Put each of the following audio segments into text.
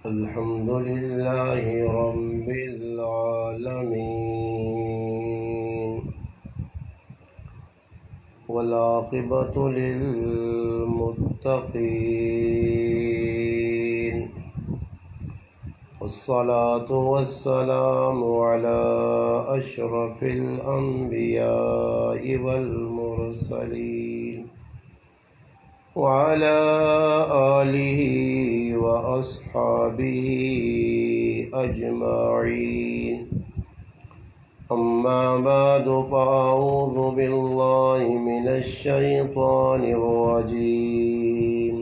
الحمد لله رب العالمين والعاقبة للمتقين والصلاة والسلام على أشرف الأنبياء والمرسلين وعلى آله وأصحابه أجمعين أما بعد فأعوذ بالله من الشيطان الرجيم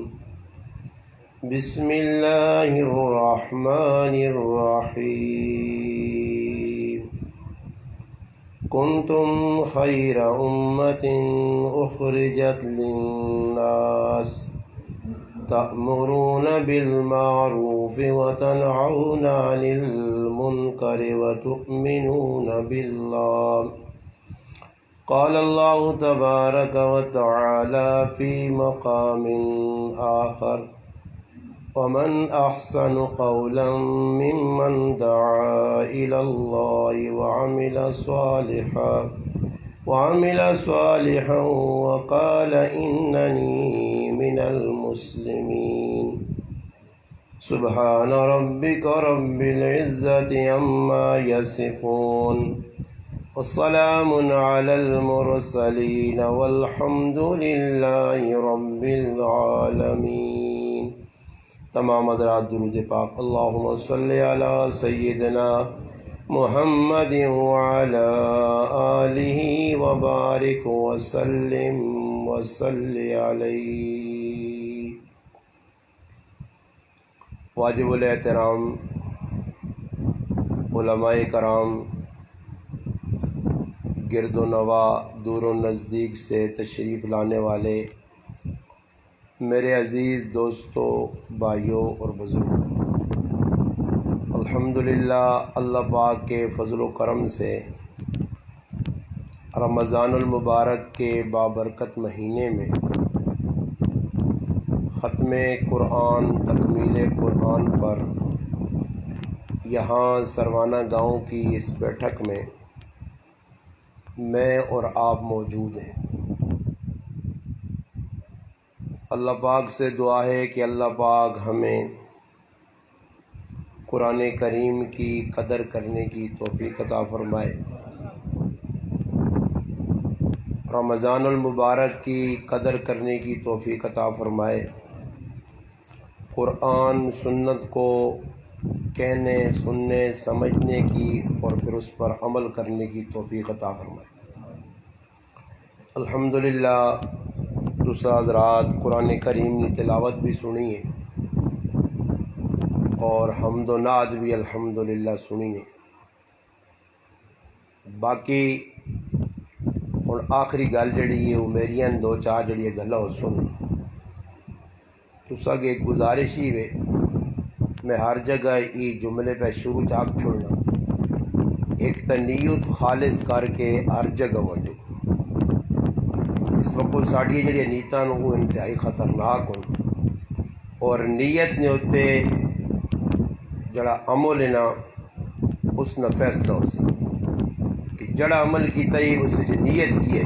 بسم الله الرحمن الرحيم كنتم خير أمة أخرجت للناس تأمرون بالمعروف وتنهون عن المنكر وتؤمنون بالله قال الله تبارك وتعالى في مقام آخر ومن أحسن قولا ممن دعا إلى الله وعمل صالحا وقال إنني من المسلمين سبحان ربك رب العزة عما يصفون والسلام على المرسلين والحمد لله رب العالمين. تمام حضرات درود پاک اللہم صلی علی سیدنا محمد وعلی آلہ وبارک وسلم وصلی علیہ. واجب الاحترام علماء کرام، گرد و نواح دور و نزدیک سے تشریف لانے والے میرے عزیز دوستوں، بھائیوں اور بزرگوں، الحمدللہ اللہ پاک کے فضل و کرم سے رمضان المبارک کے بابرکت مہینے میں ختم قرآن، تکمیل قرآن پر یہاں سروانہ گاؤں کی اس بیٹھک میں میں اور آپ موجود ہیں. اللہ پاک سے دعا ہے کہ اللہ پاک ہمیں قرآن کریم کی قدر کرنے کی توفیق عطا فرمائے، رمضان المبارک کی قدر کرنے کی توفیق عطا فرمائے، قرآن سنت کو کہنے، سننے، سمجھنے کی اور پھر اس پر عمل کرنے کی توفیق عطا فرمائے. الحمدللہ دوسرا حضرات قرآن کریم کی تلاوت بھی سنی ہے اور حمد و نعت بھی الحمدللہ سنی ہے. باقی اور آخری گل جڑی ہے وہ میری دو چار جڑی گلاں ہو سن تسا کے ایک گزارش ہی ہے. میں ہر جگہ یہ جملے پہ شروع چاک چھوڑنا، ایک تنیت خالص کر کے ہر جگہ موجود. اس وقت ساڑی جڑی نیتاں وہ انتہائی خطرناک ہوں اور نیت نے ہوتے جڑا عمل ہے نا اس نے فیصلہ ہو سی کہ جڑا عمل کیتا ہی اس سے نیت کی ہے.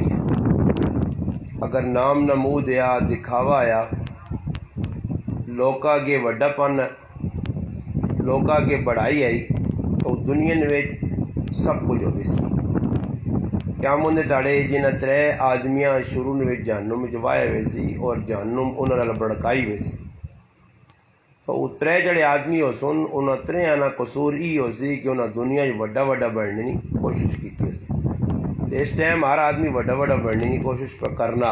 اگر نام نمود یا دکھاوا آیا، لوکا کے وڈا پن، لوکا کے بڑائی آئی تو دنیا میں سب کچھ ہو سی. قیامت داڑے جنہ ترے آدمیاں شروع میں جہنم جوائے ہوئے سی اور جہنم انہوں نے بڑکائی ہوئے سی، تو وہ ترے جڑے آدمی ہو سن انہوں ترے آنا قصور ہی ہو سی کہ انہوں دنیا وڈا وڈا بڑھنے کی کوشش کی ہو سی. تو اس ٹائم ہر آدمی وڈا وڈا بڑھنے کی کوشش پر کرنا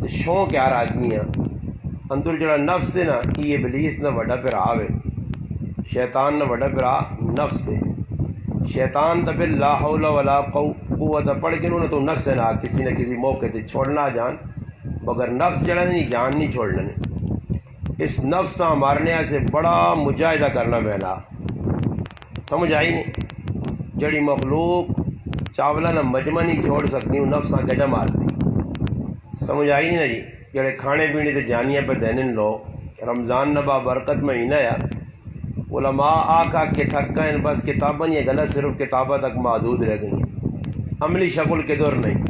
تو شوق ہر آدمی ہے اندر جڑا نفس ہے نا، یہ ابلیس نہ وڈا پھرا ہے، شیطان نہ وڈا پھرا نفس ہے. شیطان تو پھر لا حول ولا قوت پڑھ کے انہوں نے تو نفس ہے نا کسی نہ کسی موقع تے چھوڑنا جان، مگر نفس جڑا نہیں جان نہیں چھوڑنا. اس نفس سے مارنے سے بڑا مجاہدہ کرنا پہنا. سمجھ آئی نہیں؟ جڑی مخلوق چاولا نہ مجمع نہیں چھوڑ سکتی ہوں نفساں گجا مار سی. سمجھ آئی نہیں نا جی؟ جڑے کھانے پینے تے جانیاں پہ دینن لو، رمضان نبا برکت مہینہ یا علماء آ کے تھک گئے، بس کتابیں یہ غلط صرف کتابیں تک محدود رہ گئی ہیں، عملی شکل کے دور نہیں۔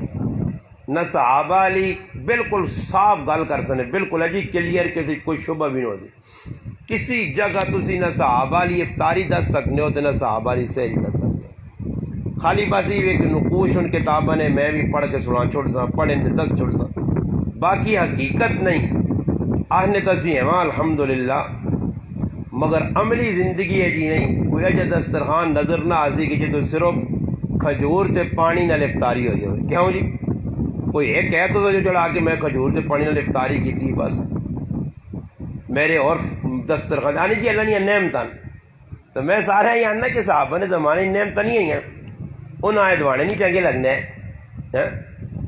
نہ صحابہ علی بالکل صاف گل کر سکتے، بالکل ہے جی کلیئر، کسی کوئی شبہ بھی نہیں ہوتی کسی جگہ تسی نہ صحابہ علی افطاری دس سکتے ہو تو نہ صحابہ علی سحری دس سکتے ہو۔ خالی بس یہ کہ نقوش ان کتابیں نے میں بھی پڑھ کے سنا چھوڑ سا، پڑھیں تو دس چھوڑ سا، باقی حقیقت نہیں۔ آہنے تسی ہیں الحمدللہ، مگر عملی زندگی ہے جی نہیں۔ کوئی اجہ دسترخوان نظر نہ آسی کہ جی تو صرف کھجور تے پانی نال افطاری ہو جائے، کیوں جی؟ کوئی ایک کہہ تو جو چڑھا کے میں کھجور تے پانی نال افطاری کی تھی، بس میرے اور دسترخوان آنی جی اللہ نے نعمتاں، تو میں سارے یہ آنا کہ صحابہ نے زمانے نعمتاں نہیں ہیں، انہوں آئے دوانے نہیں چنگے لگنے ہیں،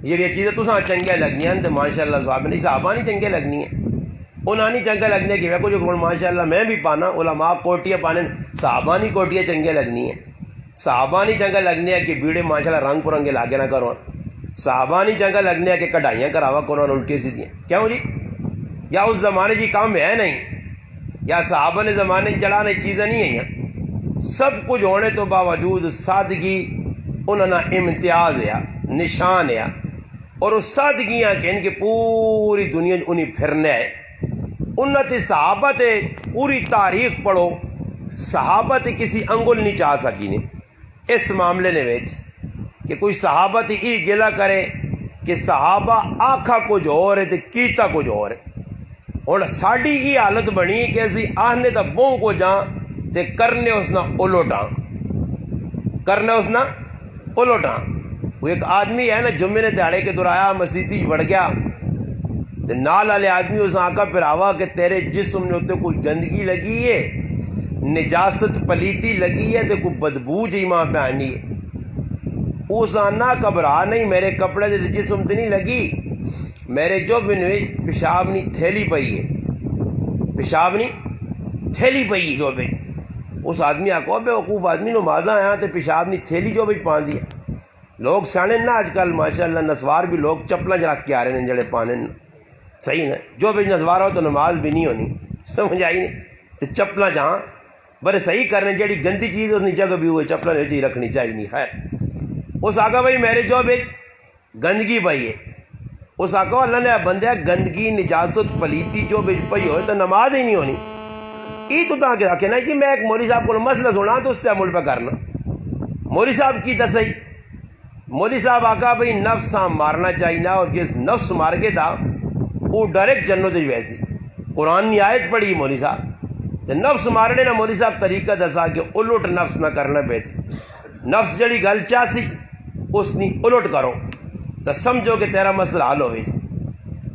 یہ چیزیں تو چنگے لگنی ہیں تو ماشاء اللہ صحابہ نہیں چنگے لگنی ہیں، انہوں نہیں چنگا لگنے کہ کچھ ماشاء اللہ میں بھی پانا، علماء کوٹیاں پانے، صحابہ نہیں کوٹیاں چنگے لگنی ہیں، صحابہ نہیں چنگا لگنے ہے کہ بیڑے ماشاء اللہ رنگ پرنگے لاگے نہ کرو، صحابہ نہیں چنگا لگنے ہے کہ کڑھائیاں کراوا کرو الٹی سیدھیاں، کیوں جی؟ یا اس زمانے جی کام ہے نہیں، یا صحابہ نے زمانے چڑھانے چیزیں نہیں ہیں، سب کچھ ہونے تو باوجود سادگی انہوں نے امتیاز ہے، نشان ہے، اور اس سادگیاں کہ ان کی پوری دنیا انہیں پھرنے ہے۔ انہوں تے صحابہ تے پوری تاریخ پڑھو، صحابہ تے کسی انگل نہیں چاہ سکی نے اس معاملے نے ویچ کہ کوئی صحابہ تے ای گلا کرے کہ صحابہ آکھا کچھ اور ہے تے کیتا کچھ اور ہے۔ اور ساڑی ای حالت بنی کہ اسی آہنے تا بوں کو جان تے کرنے اس نا الوٹاں، کرنے اس نا الوٹاں۔ وہ ایک آدمی ہے نا جمعے نے دیہڑے کے دور آیا مسیتی بڑھ گیا، تے نال والے آدمی اس آقا پھر آوا کہ تیرے جسم نے اتنے کوئی گندگی لگی ہے، نجاست پلیتی لگی ہے تے کوئی بدبو جی ماں پہ آنی ہے۔ اس آنا گھبرا نہیں، میرے کپڑے دے جسم تے نہیں لگی، میرے جو بھی نہیں پیشاب نہیں تھیلی پئی ہے، پیشاب نہیں تھیلی پئی ہے جو بھی۔ اس آدمی آکو بے وقوف آدمی نو مازہ آیا تے پیشاب نہیں تھیلی جو بھی پان دیا۔ لوگ سیانے نا آج کل ماشاءاللہ نسوار بھی لوگ چپلاں رکھ کے آ رہے ہیں جڑے پانے، صحیح نا، جو بھی نسوار ہو تو نماز بھی نہیں ہونی، سمجھ آئی نہیں، تو چپلاں جہاں بڑے صحیح کرنے، جیڑی گندی چیز اس جگہ بھی ہوئے چپلاں ہی رکھنی چاہیے نہیں۔ خیر اس آقا بھائی میرے جو بھی گندگی پئی ہے، اس آقا اللہ نے بندہ گندگی نجاست پلیتی جو بھی پئی ہوئے تو نماز ہی نہیں ہونی۔ ای تو تاں کے رکھے نا کہ میں ایک مولوی صاحب کو مسئلہ سنا تو اس سے عمل پہ کرنا، مولوی صاحب کی دسائی، مولوی صاحب آقا بھائی نفس مارنا چاہیے نا، اور جس نفس مار کے تھا وہ ڈائریکٹ جنت ویسی قرآن کی آیت پڑھی مولوی صاحب، نفس مارنے نہ مولوی صاحب طریقہ دسا کہ الٹ نفس نہ کرنا پیسی، نفس جڑی گل چاسی اس نی الٹ کرو تو سمجھو کہ تیرا مسئلہ حل ہوئی۔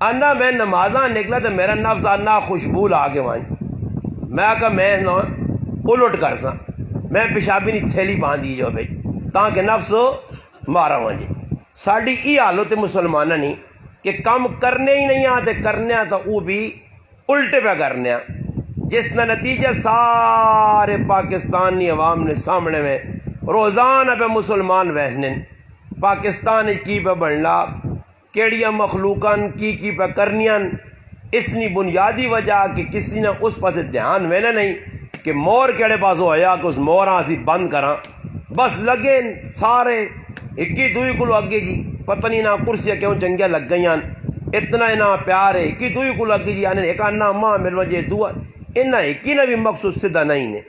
آنا میں نمازاں نکلا تو میرا نفس آنا خوشبو لا کے وائیں، میں آکا میں الٹ کر سا، میں پیشابی نہیں تھیلی باندھی جو بھائی تاکہ نفس مارا ہوا جی۔ ساڑی ای حالت مسلمانہ نہیں کہ کم کرنے ہی نہیں آتے، کرنے تو وہ بھی الٹے پہ کرنے، جس نے نتیجہ سارے پاکستانی عوام نے سامنے میں روزانہ پہ مسلمان وہنے پاکستان کی پہ بننا، کیڑیاں مخلوقاں کی پہ کرنیاں، اس نی بنیادی وجہ کہ کسی نے اس پاس دھیان وینا نہیں کہ مور کیڑے پاس ہویا کہ اس موراں سی بند کراں، بس لگے سارے اکی دوئی کو اگے جی، پتہ نہیں نہ کرسیاں کیوں چنگیاں لگ گئیاں، اتنا نہ پیار ہے اکی دوئی کو اگے جی، آنے ایک آنا ماں میرے وجہ دعا، انہا اکی نہ بھی مقصود سدھا نہیں نے،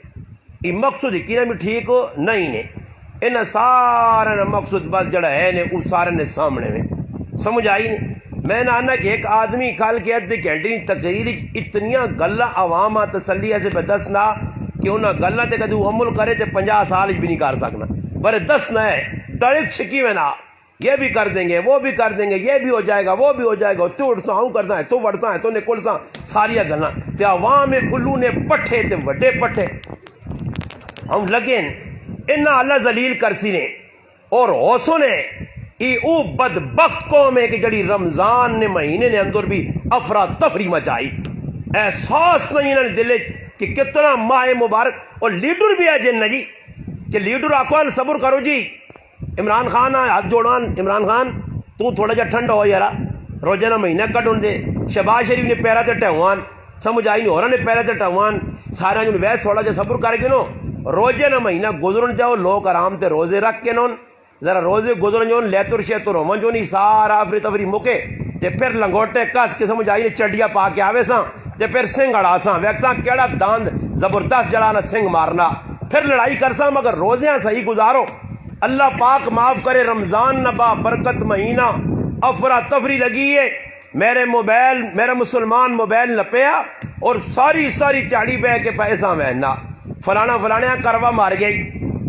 یہ مقصود اکی نہ بھی ٹھیک نہیں نے، انہا سارے نہ مقصود بس جڑا ہے نے اس سارے نے سامنے میں، سمجھ آئی نہیں۔ میں نے آنا کہ ایک آدمی کال کے ادھے گھنٹے تقریر اتنیاں گلہ عوامہ تسلیہ سے پہ دسنا کہ انہاں گلہ تے کدھو عمل کرے تے 50 سال بھی نہیں کر سکنا، برے دسنا ہے ڈائریکٹ چھکی میں نہ، یہ بھی کر دیں گے وہ بھی کر دیں گے، یہ بھی ہو جائے گا وہ بھی ہو جائے گا، تو اڑسا ہوں کرتا ہے تو وڑتا ہے تو نکل سا ساریاں گلہ تے عوام کلو نے پٹھے تے وڈے پٹھے ہم لگیں انہا اللہ ذلیل کرسی نے اور حوصوں نے ای او بدبخت قوم ہے کہ جڑی رمضان نے مہینے نے اندر بھی افراتفری مچائی، احساس نہیں انہوں نے دلے کہ کتنا ماہ مبارک، اور لیڈر بھی ہے جن جی کہ لیڈر آکوان صبر کرو جی، عمران خان ہاتھ جوڑان، عمران خان تو تھوڑا جا ٹھنڈا ہو یارا، روزانہ مہینہ کٹ ہوں دے، شہباز شریف نے پیرا تے ٹہوان، سمجھ آئی نہیں. اور نے پہلے تو ٹوان سارا جو ویس تھوڑا جا صبر کر کے نو روزے نہ مہینہ گزرن جاؤ لوگ آرام تے روزے رکھ کے نون ذرا روزے گزرن جو لیتر شیتر ہومن جو نہیں سارا آفری تفری مکے تے پھر لنگوٹے کس کے سمجھ آئی نہیں چڈیا پا کے آوے ساں تے پھر سنگ اڑا ساں ویکساں کیڑا داند زبردست جڑانا سنگ مارنا پھر لڑائی کر ساں مگر روزیاں صحیح گزارو. اللہ پاک معاف کرے رمضان نبا برکت مہینہ افرا تفری لگی ہے. میرا مسلمان موبائل لپیا اور ساری تیاڑی بہ کے پیسہ مہنا فلانا فلانے کروا مار گئی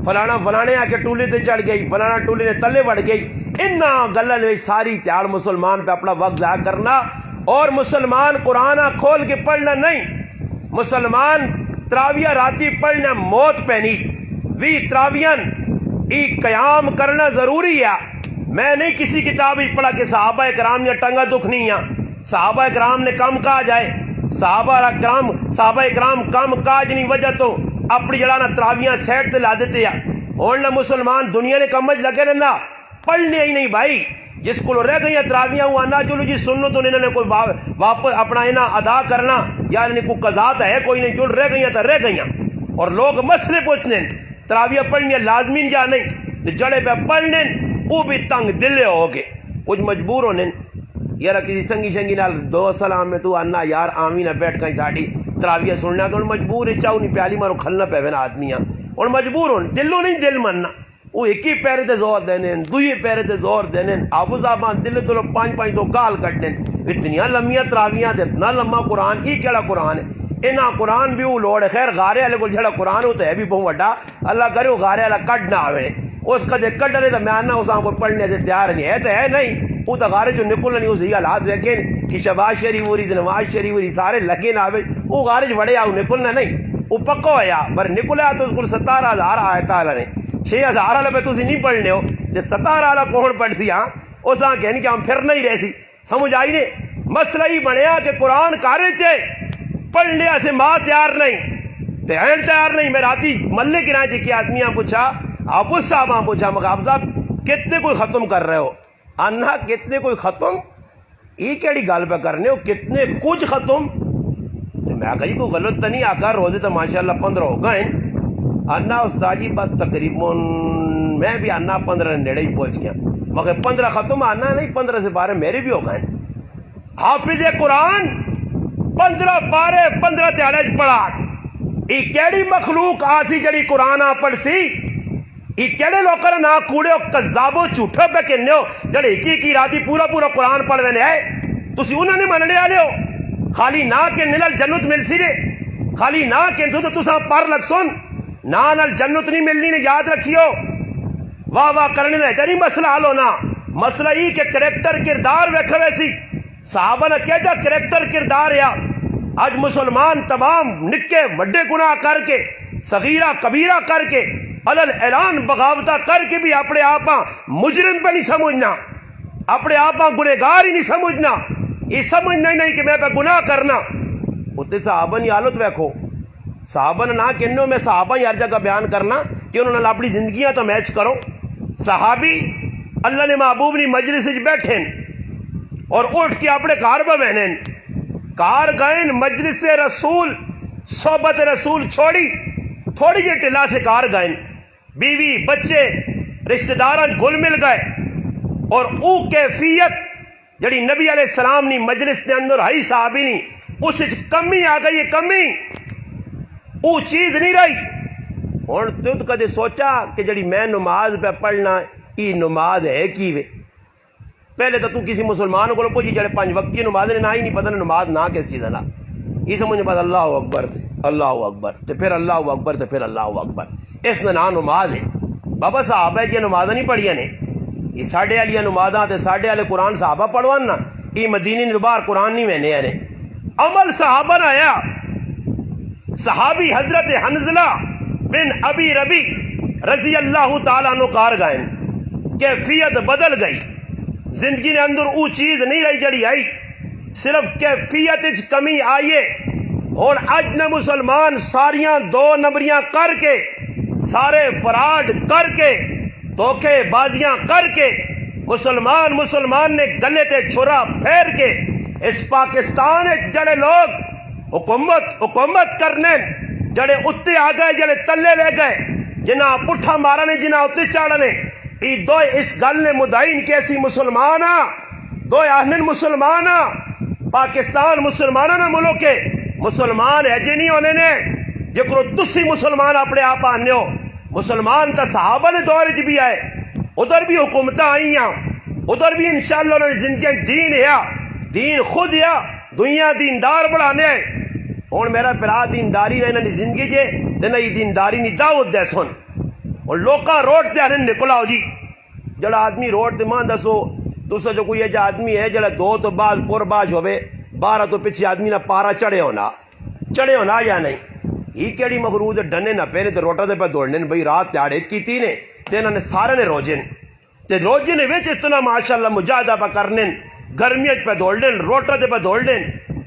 فلانا فلانے آ کے ٹولے تے چڑھ گئی فلانا ٹولے نے تلے وڑ گئی. انہاں گلن میں ساری تیاڑ مسلمان پہ اپنا وقت ضائع کرنا. اور مسلمان قرآن کھول کے پڑھنا نہیں. مسلمان تراویہ راتی پڑھنا موت پینیس وی تراویان ای قیام کرنا ضروری ہے. میں نہیں کسی کتاب ہی پڑھا کہ صحابہ کرام نے ٹنگا دکھ نہیں ہے صحابہ کرام نے کم کہا جائے صحابہ کرام کم کاج نہیں وجہ تو اپنی جڑا نا تراویاں سیٹ تے لا دیتے ہیں. اور نہ مسلمان دنیا نے کمج لگے نہ پڑھنے ہی نہیں بھائی. جس کو رہ گئی تراویاں ہوا نہ چلو جی سنو تو انہوں نے کوئی واپس اپنا انہیں ادا کرنا یا انہیں کوئی قضات ہے کوئی نہیں جڑ رہ گئی تو رہ گئی. اور لوگ مسئلے پوچھنے تراویہ پڑھنی لازمی یا نہیں جڑے پہ پڑھنے وہ بھی تنگ دلے ہو گئے کچھ مجبور ہونے یار کسی سنگی شنگی نال دو سلام میں تو آنا یار آمین بیٹھ کہیں ساڑی تراویہ سننا تو مجبور ہے چاہو نہیں پیالی مارو کھلنا پہ نا آدمیاں اور مجبور ہونے دلوں نہیں دل مننا وہ ایک ہی پیرے تے زور دینے دوئی پیرے تے زور دینے آبو صاحبان دل تو 500 گال کٹنے اتنیاں لمیاں تراویاں تے اتنا لمبا قرآن یہ کیڑا قرآن ہے. انہاں قرآن بھی وہ لوڑ ہے خیر غارے والے کو جڑا قرآن ہوتا ہے بھی بہت وڈا اللہ کرے وہ غارے والا کٹ نہ آوے اس کا دے کٹنے تو میں آنا اس کو پڑھنے سے تیار نہیں ہے تو ہے نہیں وہ تو غارے جو نکلنا نہیں اسی حالات دیکھیں کہ شباز شریف ہوری نواز شریف ہوری سارے لگے نہ آوے وہ غارج بڑے آؤ نکلنا نہیں وہ پکا ہویا پر نکلا تو اس کو 17,000 آیت آلہ نے 6,000 آلہ پہ تسی نہیں پڑھنے ہو جے 17 آلہ کون پڑھ سی ہاں اس آن کہنے کہ ہم پھر نہیں رہ سی سمجھ آئی نے. مسئلہ ہی بنیا کہ قرآن کارے چے پڑھنے سے ماں تیار نہیں تے این تیار نہیں. میں راتی ملے کی رائے کی آدمیاں پوچھا آپ اس صاحب پوچھا مگر صاحب کتنے کوئی ختم کر رہے ہو انہا کتنے کوئی ختم یہ کیڑی گال پہ کرنے ہو کتنے کچھ ختم تو میں کہا جی کوئی غلط تو نہیں آقا روزے تو ماشاءاللہ 15 ہو گئے انا استاد جی بس تقریباً میں بھی انا 15 نیڑے ہی پہنچ گیا مگر 15 ختم آنا نہیں 15 سے 12 میرے بھی ہو گئے. حافظ قرآن 15 12 15 تیاڑے پڑھا یہ کیڑی مخلوق آسی جڑی قرآن آ پڑھ سی یہ کیڑے لوکر نہ کوڑے ہو کذابو جھوٹے پہ کہنے ہو جڑے کی راتی پورا قرآن پڑھ رہے ہیں تسی انہوں نے مننے والے ہو خالی نہ کہ نل جنت مل سی رے خالی نہ کہ تو تساں پر لگ سن نہ نل جنت نہیں ملنی نے یاد رکھیو واہ واہ کرنے لے جانی مسئلہ حل ہونا. مسئلہ ہی کہ کریکٹر کردار ویکھو ایسی صحابہ نے کیا جا کریکٹر کردار یا آج مسلمان تمام نکے وڈے گناہ کر کے صغیرہ کبیرہ کر کے علل اعلان بغاوتہ کر کے بھی اپنے آپاں مجرم پہ نہیں سمجھنا اپنے آپاں گنہگار ہی نہیں سمجھنا یہ سمجھنا ہی نہیں کہ میں پہ گناہ کرنا. اتنے صحابہ کی حالت ویکھو صحابہ نے نہ کہنو میں صحابہ ہی ہر جگہ بیان کرنا کہ انہوں نے اپنی زندگیاں تو میچ کرو. صحابی اللہ نے محبوب نے مجلس بیٹھے اور اٹھ کے اپنے کار پہ بہنے کار گئے مجلس رسول صحبت رسول چھوڑی تھوڑی جی ٹلا سے کار گئے بیوی بچے رشتہ دار گل مل گئے اور او کیفیت جڑی نبی علیہ السلام نی مجلس دے اندر ہائی صحابی نی اس کمی آ گئی کمی او چیز نہیں رہی. اور تو کدے سوچا کہ جڑی میں نماز پہ پڑھنا یہ نماز ہے کی وے پہلے تو کسی مسلمان کو پوچھی جڑے 5 وقتی نماز نے نہ ہی نہیں پتہ نماز نہ کس چیز نہ یہ سمجھ پتا اللہ اکبر تے پھر اللہ اکبر تے پھر اللہ اکبر اس نے نہ نماز ہے. بابا صحابہ جی نماز نہیں پڑھیا نے یہ ساڑھے والی نمازاں تے ساڑھے والے قرآن صحابہ پڑھوان نا یہ مدینی دوبار قرآن نہیں میں نے عمل صحابہ نہ آیا. صحابی حضرت حنزلہ بن ابی ربی رضی اللہ تعالیٰ عنہ کار گئے کیفیت بدل گئی زندگی نے اندر او چیز نہیں رہی جڑی آئی صرف کیفیت کمی آئیے. اور اج نے مسلمان ساریاں 2 نمبریاں کر کے سارے فراڈ کر کے دھوکے بازیاں کر کے مسلمان نے گلے تے چھرا پھیر کے اس پاکستان جڑے لوگ حکومت کرنے جڑے اتنے آ گئے جڑے تلے لے گئے جنہ پٹھا مارا نے جنہ اتنے چاڑنے ای دو اس گل نے مدعین کہ اسی مسلمان ہاں دو آہنن مسلمان ہاں پاکستان مسلمانوں نے ملک کے مسلمان ہے جی نہیں ہونے نے جکرو تسی مسلمان اپنے آپ آنے ہو مسلمان تا صحابہ نے دور چ بھی آئے ادھر بھی حکومت آئی ہیں ادھر بھی انشاءاللہ انہوں نے زندگی دین ہے دین خود ہے دنیا دیندار بڑھانے ہوں میرا پرا دینداری نے انہوں نے زندگی جے دینا یہ دینداری نہیں دعوت دے سن اور لوکاں روڈ تے آنے نکلا ہو جی جڑا آدمی روڈ تے ماں دسو دوسرا جو کوئی ایجا آدمی ہے جڑا دو تو بعد پور باج ہوئے 12 تو پچھے آدمی نہ پارا چڑھے ہونا یا نہیں ہی کیڑی مغرود ڈنے نہ پہنے تے روٹا دے پہ دوڑنے بھئی رات تیاڑے کیتی نے تے انہوں نے سارے نے روجن وچ اتنا ماشاءاللہ مجاہدہ پہ کرنے گرمیت پہ دوڑنے روٹا دے پہ دوڑنے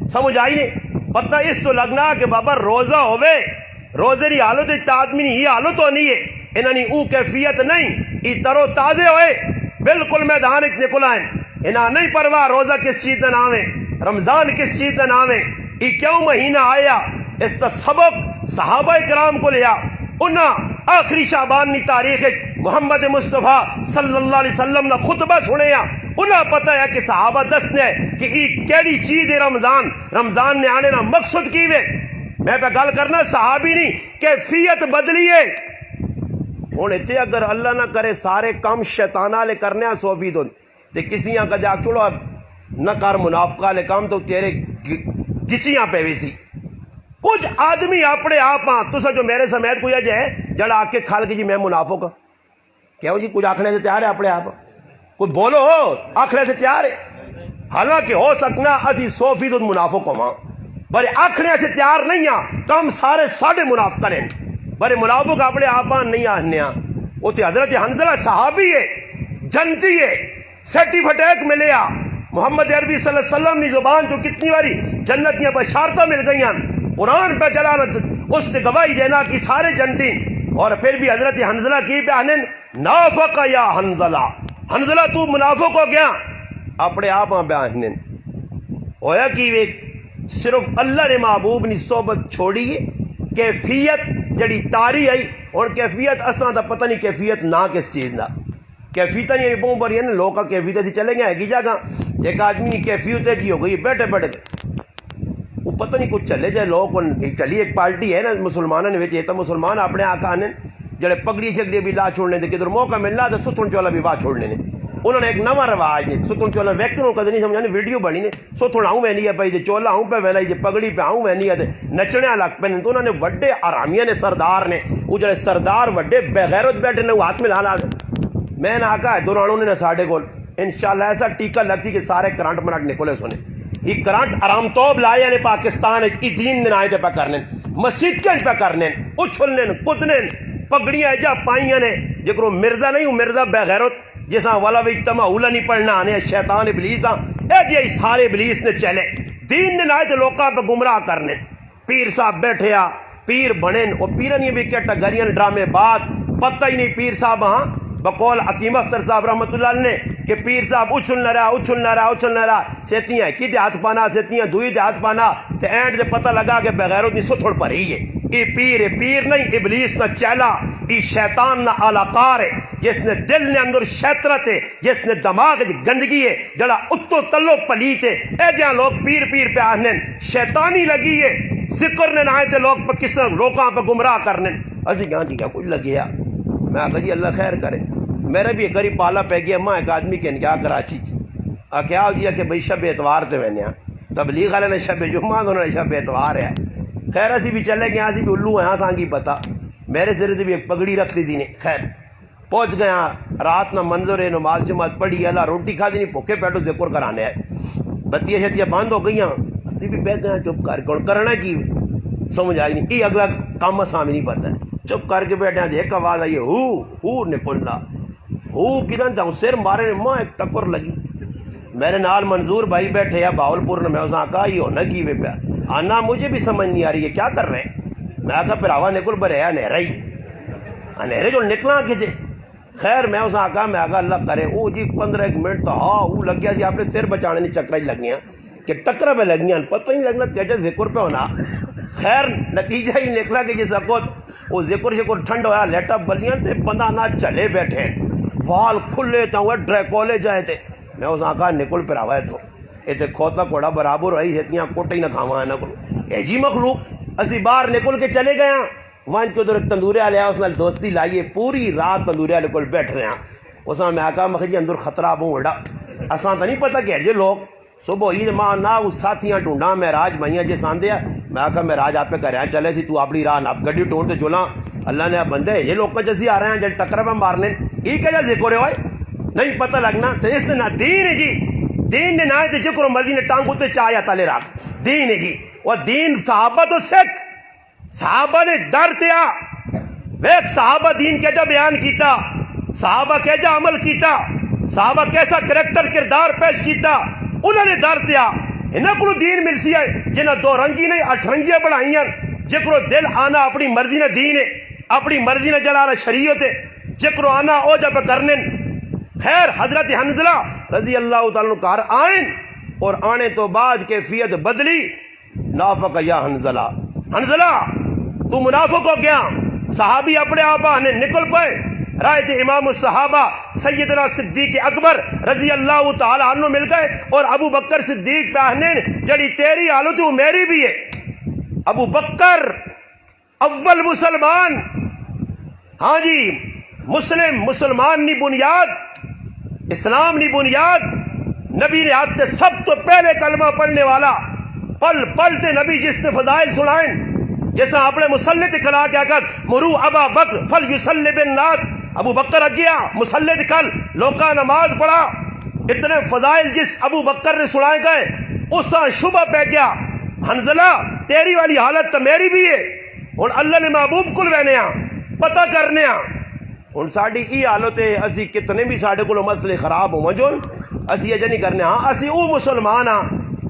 سمجھ آئی نہیں پتہ اس تو لگنا کہ بابا روزہ ہوئے روزے دی حالت تے آدمی نہیں یہ حالت ہونی ہے انہوں نے او کیفیت نہیں ای ترو تازے ہوئے بالکل میدان ایک نکل آئیں انہاں نہیں پرواہ روزہ کس چیز کا نام ہے رمضان کس چیز کا نام ہے ای کیوں مہینہ آیا اس کا سبق صحابہ کرام کو لیا انہاں آخری شعبان نی تاریخ محمد مصطفیٰ صلی اللہ علیہ وسلم نے خطبہ سنے انہاں پتہ ہے کہ صحابہ دسنے کہ ای کیڑی چیز ہے رمضان نے آنے نا مقصد کی وے میں پہ گل کرنا صحابی نہیں کیفیت بدلی ہے ہوں اتنے اگر اللہ نہ کرے سارے کام شیطانہ لے کرنے صوفی تو کسی کا جا چلو نہ کر منافقہ لے کام تو تیرے گچیاں پہ بھی سی کچھ آدمی اپنے آپ ہاں تو جو میرے سمیت کوئی جائے جڑا آ کے کھال کے جی میں منافق ہوں کہو جی کچھ آخنے سے تیار ہے اپنے آپ کچھ بولو آخنے سے تیار ہے حالانکہ ہو سکنا اسی 100% منافق ہوا بڑے آخنے سے تیار نہیں ہاں کم سارے ساڑھے منافق ہیں بڑے منافق اپنے آپ نہیں آنے وہ تو حضرت حنظلہ صحابی ہے جنتی ہے سرٹیفکیٹ ملے محمد عربی صلی اللہ علیہ وسلم کی زبان جو کتنی باری جنتیاں بشارتیں مل گئی ہیں قرآن پہ چلانا اس سے گواہی دینا کہ سارے جنتی اور پھر بھی حضرت حنظلہ کی بیانن نافق یا حنظلہ تو منافق ہو گیا اپنے آپ بیانن ہویا کہ وہ صرف اللہ نے محبوب نے صحبت چھوڑی ہے کیفیت جڑی تاری آئی اور کیفیت اساں دا پتہ نہیں کیفیت نہ کس چیز دا کیفیت نہیں بہوں پر یہ لوگ کا کیفیت ہی چلیں گے ہے کی جگہ ایک آدمی کی کیفیت جی ہو گئی بیٹھے وہ پتہ نہیں کچھ چلے جائے لوگ چلی ایک پارٹی ہے نا مسلمانوں نے یہ تو مسلمان اپنے آقا نے جڑے پگڑی چگڑی بھی لا چھوڑنے دے کدھر موقع ملنا تو ستھن چولا بھی واہ چھوڑنے نے انہوں نے ایک نواں رواج نے ستھن چولا ویکتوں کدھر نہیں سمجھا ویڈیو بنی نے ستھن آؤں میں نہیں ہے پہ چولا آؤں پہ ویلا پگڑی پہ آؤں میں نہیں ہے نچنے لگ پہ تو انہوں نے وڈے آرامیہ نے سردار نے وہ جڑے سردار وڈے بغیرت بیٹھے نے وہ ہاتھ میں لانا میں نے آقا ہے دورانوں نے ساڑھے کو انشاءاللہ ایسا ٹیکہ لگتی کہ سارے کرنٹ منٹ نکلے سنے یہ کرنٹ آرام توب لائے نے پاکستان کی دین نے آئے پہ کرنے مسجد کے پہ کرنے اچھلنے کدنے پگڑیاں جا پائیاں نے جکرو مرزا نہیں ہوں مرزا بغیرت جیسا والا بھی اجتماع اولا نہیں پڑھنا آنے شیطان ابلیس اے جی سارے ابلیس نے چلے دین نے آئے تو لوکاں پہ گمراہ کرنے پیر صاحب بیٹھے پیر بنے وہ پیرن یہ بھی کیا گریاں ڈرامے بات پتہ ہی نہیں پیر صاحب ہاں بقول حکیم اختر صاحب رحمت اللہ علیہ نے کہ پیر صاحب اچھل نہ رہا سیتیاں کی دے ہاتھ پانا سیتیاں دوئی دے ہاتھ پانا تے اینڈ دے پتہ لگا کہ بغیرت نہیں ستھڑ پر ہی ہے ای پیر نہیں ابلیس نہ چیلا ای شیطان نہ آلاکار ہے جس نے دل نے اندر شیطرت ہے جس نے دماغ گندگی ہے جڑا اتو تلو پلیت ہے اے جہاں لوگ پیر پہ آہنے شیطانی لگی ہے ذکر نے نہ آئے تے لوگ پہ کس لوکاں پہ گمراہ کرنے اسی کہاں جی کیا کچھ لگیا میں آخر جی اللہ خیر کرے میرا بھی ایک غریب پالا پہ گیا ماں ایک آدمی کے نکاح کراچی کیا ہو گیا کہ بھائی شب اتوار تے میں نے تبلیغ والے نے شب جمعہ انہوں نے شب اتوار ہے خیر اسی بھی چلے گئے اسی بھی الو ہیں سانگی پتا میرے سر سے بھی ایک پگڑی رکھتی تھی نے خیر پہنچ گیا رات نہ منظر ہے نماز جماعت پڑھی اللہ روٹی کھا دی نہیں بھوکے پیٹو ذکر کرانے آئے بتیاں شتیاں بند ہو گئی اسی بھی بیٹھ گئے چپ کر کے کرنا کی سمجھ آئی نہیں یہ اگلا کام سامنے نہیں پتا ہے چپ کر کے بیٹھے دیکھ آواز آئی ہو نکلنا کنن جاؤں سر مارے نے ماں ایک ٹکر لگی میرے نال منظور بھائی بیٹھے یا باولپور نے میں اسے کہا یہ ہونا کی وے پیا آنا مجھے بھی سمجھ نہیں آ رہی ہے کیا کر رہے ہیں میں کہا پھر آوا نکل برے انہیرا ہی انہیرے جو نکلا کھجے خیر میں اسے کہا میں آگا اللہ کرے وہ جی 15 منٹ تو وہ لگ گیا جی آپ نے سر بچانے نہیں چکرا ہی لگ گیا کہ ٹکرا پہ لگیاں پتہ نہیں لگنا کیا ذکر پہ ہونا. خیر نتیجہ ہی نکلا کہ جس وقت وہ ذکر شکر ٹھنڈ ہویا لیٹا بلیاں تے بندہ نہ چلے بیٹھے وال کھلے تا ہوئے ڈریکولے جائے تھے. میں اس آقا نکل پر آوائے تھو یہ تے کھوتا کوڑا برابر ہوئی سیتیاں کوٹے ہی نہ کھاواں نہ کرو اے جی مخلوق. اسی باہر نکل کے چلے گئے وہاں کے ادھر ایک تندورے والے آیا اس نال دوستی لائیے پوری رات تندورے والے کول بیٹھ رہے ہیں. اس میں آقا مخ جی اندر خطرہ بونڈا اساں تو نہیں پتہ کہ جی لوگ صبح ہی ماں نہ اس ساتھیاں ٹونڈا معراج مائیاں جس آندے میں آقا معراج آپ پہ کریا چلے سی تو اپنی راہ نپ گڈی ٹونڈ تے چلاں اللہ نے بندے یہ لوگ جیسی آ رہے ہیں جب ٹکر پہ مارنے یہ کیا ذکر ہے نہیں پتہ لگنا تو اس نہ دین ہے جی دین نے نہ تے جکر مرضی نے ٹانگ تے چایا تلے رکھ دین ہے جی. وہ دین صحابہ تو سکھ صحابہ نے در تیا ویک صحابہ دین کیجا بیان کیتا صحابہ کیجا عمل کیتا صحابہ کیسا کریکٹر کردار پیش کیتا انہوں نے در تیا انہاں کو دین مل سی ہے جنہ دو رنگی نہیں اٹھ رنگیاں بڑھائیاں جکرو دل آنا اپنی مرضی نہ دین ہے اپنی مرضی نہ جلانا شریعت ہے جکرو آنا او جب کرنے. خیر حضرت حنظلہ رضی اللہ تعالیٰ عنہ کار آئیں اور آنے تو بعد کیفیت بدلی. نافق یا حنظلہ حنظلہ تو منافق ہو گیا. صحابی اپنے آبا نے نکل پائے رائے تھے امام الصحابہ سیدنا صدیق اکبر رضی اللہ تعالیٰ عنہ مل گئے اور ابو بکر صدیق پہنے جڑی تیری حالت وہ میری بھی ہے. ابو بکر اول مسلمان ہاں جی مسلمان نہیں بنیاد اسلام نہیں بنیاد نبی نے آتے سب تو پہلے کلمہ پڑھنے والا پل پلتے نبی جس نے فضائل سنائیں جیسا اپنے مسلط کلا کیا کر مرو ابا بکر فل یصلی بالناس ابو بکر اگیا مسلط کل لوکا نماز پڑھا. اتنے فضائل جس ابو بکر نے سنائے گئے اس سے شبہ پہ گیا حنظلہ تیری والی حالت تو میری بھی ہے اور اللہ نے محبوب کل وینے پتہ کرنے ہوں ساری یہ حالت ہے. اسی کتنے بھی سارے کو مسئلے خراب ہو جون اسی اجے نہیں کرنے ہاں اسی وہ مسلمان ہاں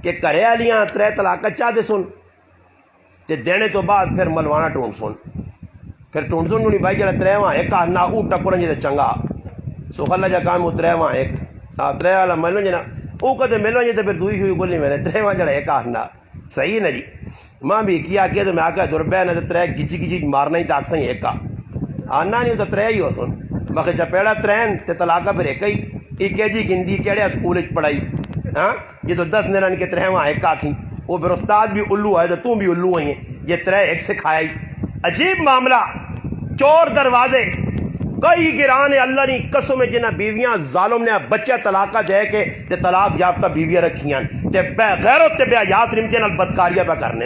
کہ کرے والیاں ترے طلاق چاہ دے سن تے دینے تو بعد پھر ملوانا ٹونڈ سن پھر ٹونڈ سن نہیں بھائی جڑا ترےواں ایک آنا او ٹکرن جے چنگا سو خلا جا کام ترےواں ایک ترے والا ملو جے نا او کدے ملو جے تے پھر دوئی شوئی بولنی میں نے ترےواں جڑا ایک آنا صحیح نا جی. ماں بھی کیا تو میں آکا دربے نہ ترے گچی گچی مارنا ہی تاک سہی ایک آنا نہیں تو ترے ہی ہو سن باقی چپیڑا ترین تے طلاقہ پھر ایک ہی ایک جی گندی کیڑے سکول پڑھائی ہاں یہ تو 10 نران کے ترےواں ایک آکھی وہ پھر استاد بھی الو آئے تو بھی الو آئی ہیں یہ ترے ایک سے کھائی. عجیب معاملہ چور دروازے کئی گرانے اللہ نے قسم جنہ بیویاں ظالم نے بچے طلاقہ جائے کے تے طلاق یافتہ بیویاں رکھیاں تے بے غیرت تے بے حیات رمتے نال بدکاریاں پہ کرنے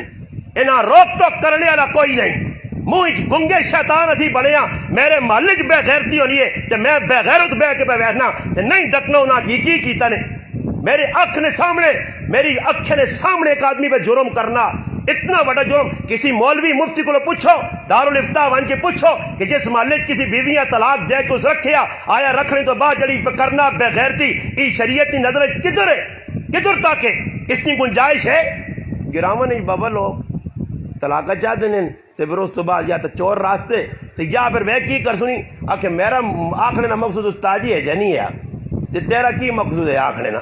انہاں روک ٹوک کرنے والا کوئی نہیں. منہ گنگے شیطان اتھی بنیا میرے محلے بے غیرتی ہونی ہے تے میں بے غیرت بے کے پہ بیٹھنا تے نہیں ڈکنا ہونا کی کیتا نے میری اکھ نے سامنے میری اکھ نے سامنے ایک آدمی پہ جرم کرنا اتنا بڑا جرم. کسی مولوی مفتی کو پوچھو دارالفتاء وان کے پوچھو کہ جس محلے کسی بیویاں طلاق دے کے اس رکھیا آیا رکھنے تو بعد جڑی کرنا بے غیرتی ای شریعت کی نظر کدھر ہے کدھر تک ہے اس کی گنجائش ہے. گراما نہیں بابا لوگ طلاق چاہ دینے تے پھر اس تو بعد یا تو چور راستے تو یا پھر وہ کی کر سنی آکھے میرا آکھنے نا مقصود استاجی ہے جنی ہے تے تیرا کی مقصود ہے آکھنے نا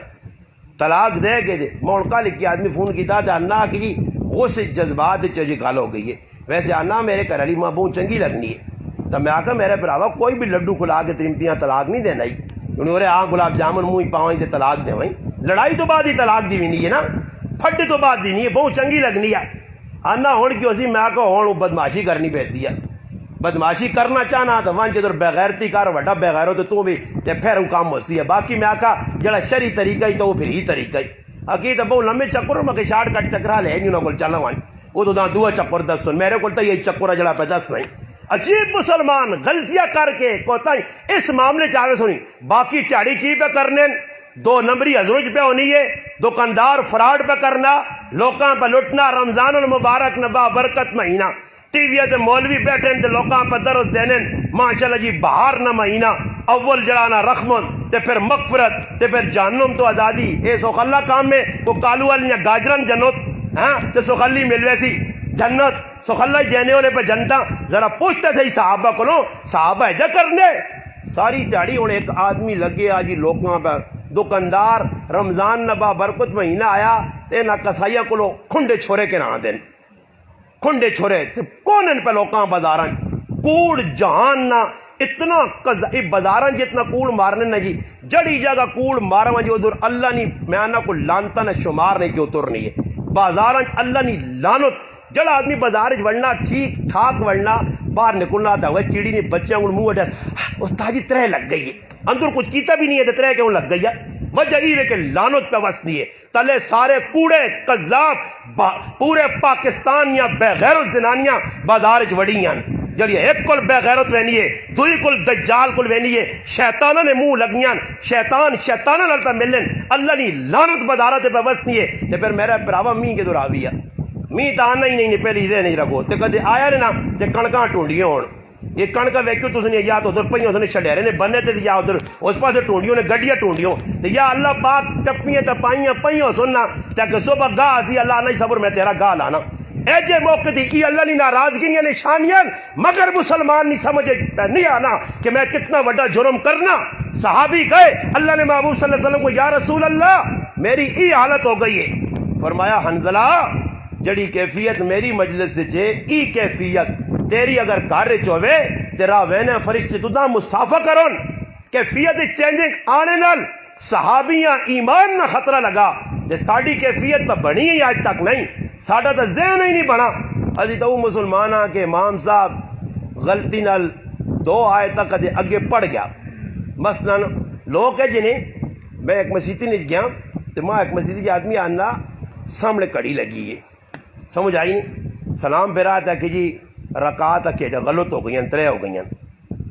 طلاق دے کے دے موڑکا لکھ کے آدمی فون کیتا تے انا کہ جی غصے جذبات چجی کال ہو گئی ہے ویسے انا میرے گھر والی ماں بہت چنگی لگنی ہے تو میں آکھا میرے بھراوا کوئی بھی لڈو کھلا کے ترمتیاں طلاق نہیں دینا ہی انہوں نے آ گلاب جامن منہ پاؤں تے طلاق دے وہیں لڑائی تو بعد ہی طلاق دی نہیں ہے نا پھٹ تو بعد دی نہیں ہے بہت چنگی لگنی ہے آنا ہون کیوں سی میں آکھا ہون بدماشی کرنی پیسی ہے بدماشی کرنا چاہنا تو وہاں جدھر بغیرتی کر وڈا بغیرو تو بھی تے پھر وہ کام ہو سی ہے. باقی میں آکھا جڑا شرعی طریقہ ہی تو وہ پھر ہی طریقہ ہی اکی تو بہت لمبے چکر میں کہ شارٹ کٹ چکرا لے نہیں انہوں کو چلنا وہاں وہ تو دو چکر دس سن میرے کو تو یہ چکر جڑا پہ دس نہیں. عجیب مسلمان غلطیاں کر کے کوتا اس معاملے چاہے سنی باقی تیاری کی پہ کرنے 2 نمبری ازرج پہ ہونی ہے دکاندار فراڈ پہ کرنا لوکاں پہ لٹنا رمضان المبارک نبا برکت مہینہ ٹی وی تے مولوی بیٹھے تے لوکاں پہ درس دینے ماشاءاللہ جی بہار نہ مہینہ اول جڑانا رحمت تے پھر مغفرت تے پھر جہنم تو آزادی اے سوخ اللہ کام میں وہ کالو والی گاجرن جنت ہاں تے سوخ اللہ مل ویسی جنت سوخ اللہ دینے والے پہ جنتا ذرا پوچھتے تھے صحابہ کو صحابہ ایجا کرنے ساری دیہڑی ہوں ایک آدمی لگے آجی لوکاں پہ دکاندار رمضان نبا برکت مہینہ آیا تے نہ کسائیاں کو کھنڈے چھوڑے کے نہ دین کھنڈے چھوڑے تے کونن پہ لوکاں بازارن کوڑ جہان نہ اتنا بازارن جتنا کوڑ مارنے نہ جی جڑی جگہ کوڑ مارا جو ادھر اللہ نہیں میانا کو لانتا نہ شمار نہیں کہ اتر نہیں ہے بازارن اللہ نہیں لانت جڑا آدمی بازار وڑنا ٹھیک ٹھاک وڑنا باہر نکلنا تھا وہ چیڑی نے بچیاں منہ اٹھا استاد جی ترہ لگ گئی ہے اندر کچھ کیتا بھی نہیں ہے ترہ کیوں لگ گئی ہے وجہ یہ کہ لانت پہ وسنی ہے تلے سارے کوڑے قذاب پورے پاکستان یا بے غیرت زنانیاں بازار وڑیاں جڑی ایک کل بے غیرت وینی ہے دوئی کل دجال کل وینی ہے شیطانہ نے منہ لگیاں شیطانہ نال پہ ملن اللہ نے لانت بازارت پہ وسنی ہے تے پھر میرا پراوا می کے دور آوی ہے می تو آنا ہی نہیں پہلی دے نہیں رکھو تے کدے آیا نا تے کڑکاں ٹونڈیاں ہون یہ کڑکاں ویکھو تس نے یا تو ادھر پئیوں نے چھڈیرے نے بننے تے یا ادھر اس پاسے ٹونڈیوں نے گڈیاں ٹونڈیوں تے یا اللہ پاک ٹپیاں تے پائیاں پئیوں سننا تے کہ صبح گاہ سی اللہ نہیں صبر میں تیرا گاہ لانا اے جے موقع دی ای اللہ نے ناراضگیاں نشانیاں مگر مسلمان نہیں سمجھے نہیں آنا کہ میں کتنا بڑا جرم کرنا صحابی گئے اللہ نے محبوب صلی اللہ علیہ وسلم کو یا رسول اللہ میری ای حالت ہو گئی ہے فرمایا حنظلہ جڑی کیفیت میری مجلس سے چھے ای کیفیت تیری اگر گھر چوے تیرا وینے فرشتے تو دا مسافہ کرن کیفیت چینجنگ آنے نال صحابیاں ایمان نہ خطرہ لگا تے ساڑی کیفیت تو بنی ہی آج تک نہیں ساڑا تو ذہن ہی نہیں بنا ازی تو مسلمانہ کے امام صاحب غلطی نال 2 آیتاں کدے اگے پڑھ گیا مثلا لوگ ہے جنہیں میں ایک مسیحی نے گیا تو ماں ایک مسیحی آدمی آنا سامنے کڑی لگی ہے سمجھ آئی نہیں سلام پھر آتا کہ جی رکعت کہ غلط ہو گئی 3 ہو گئی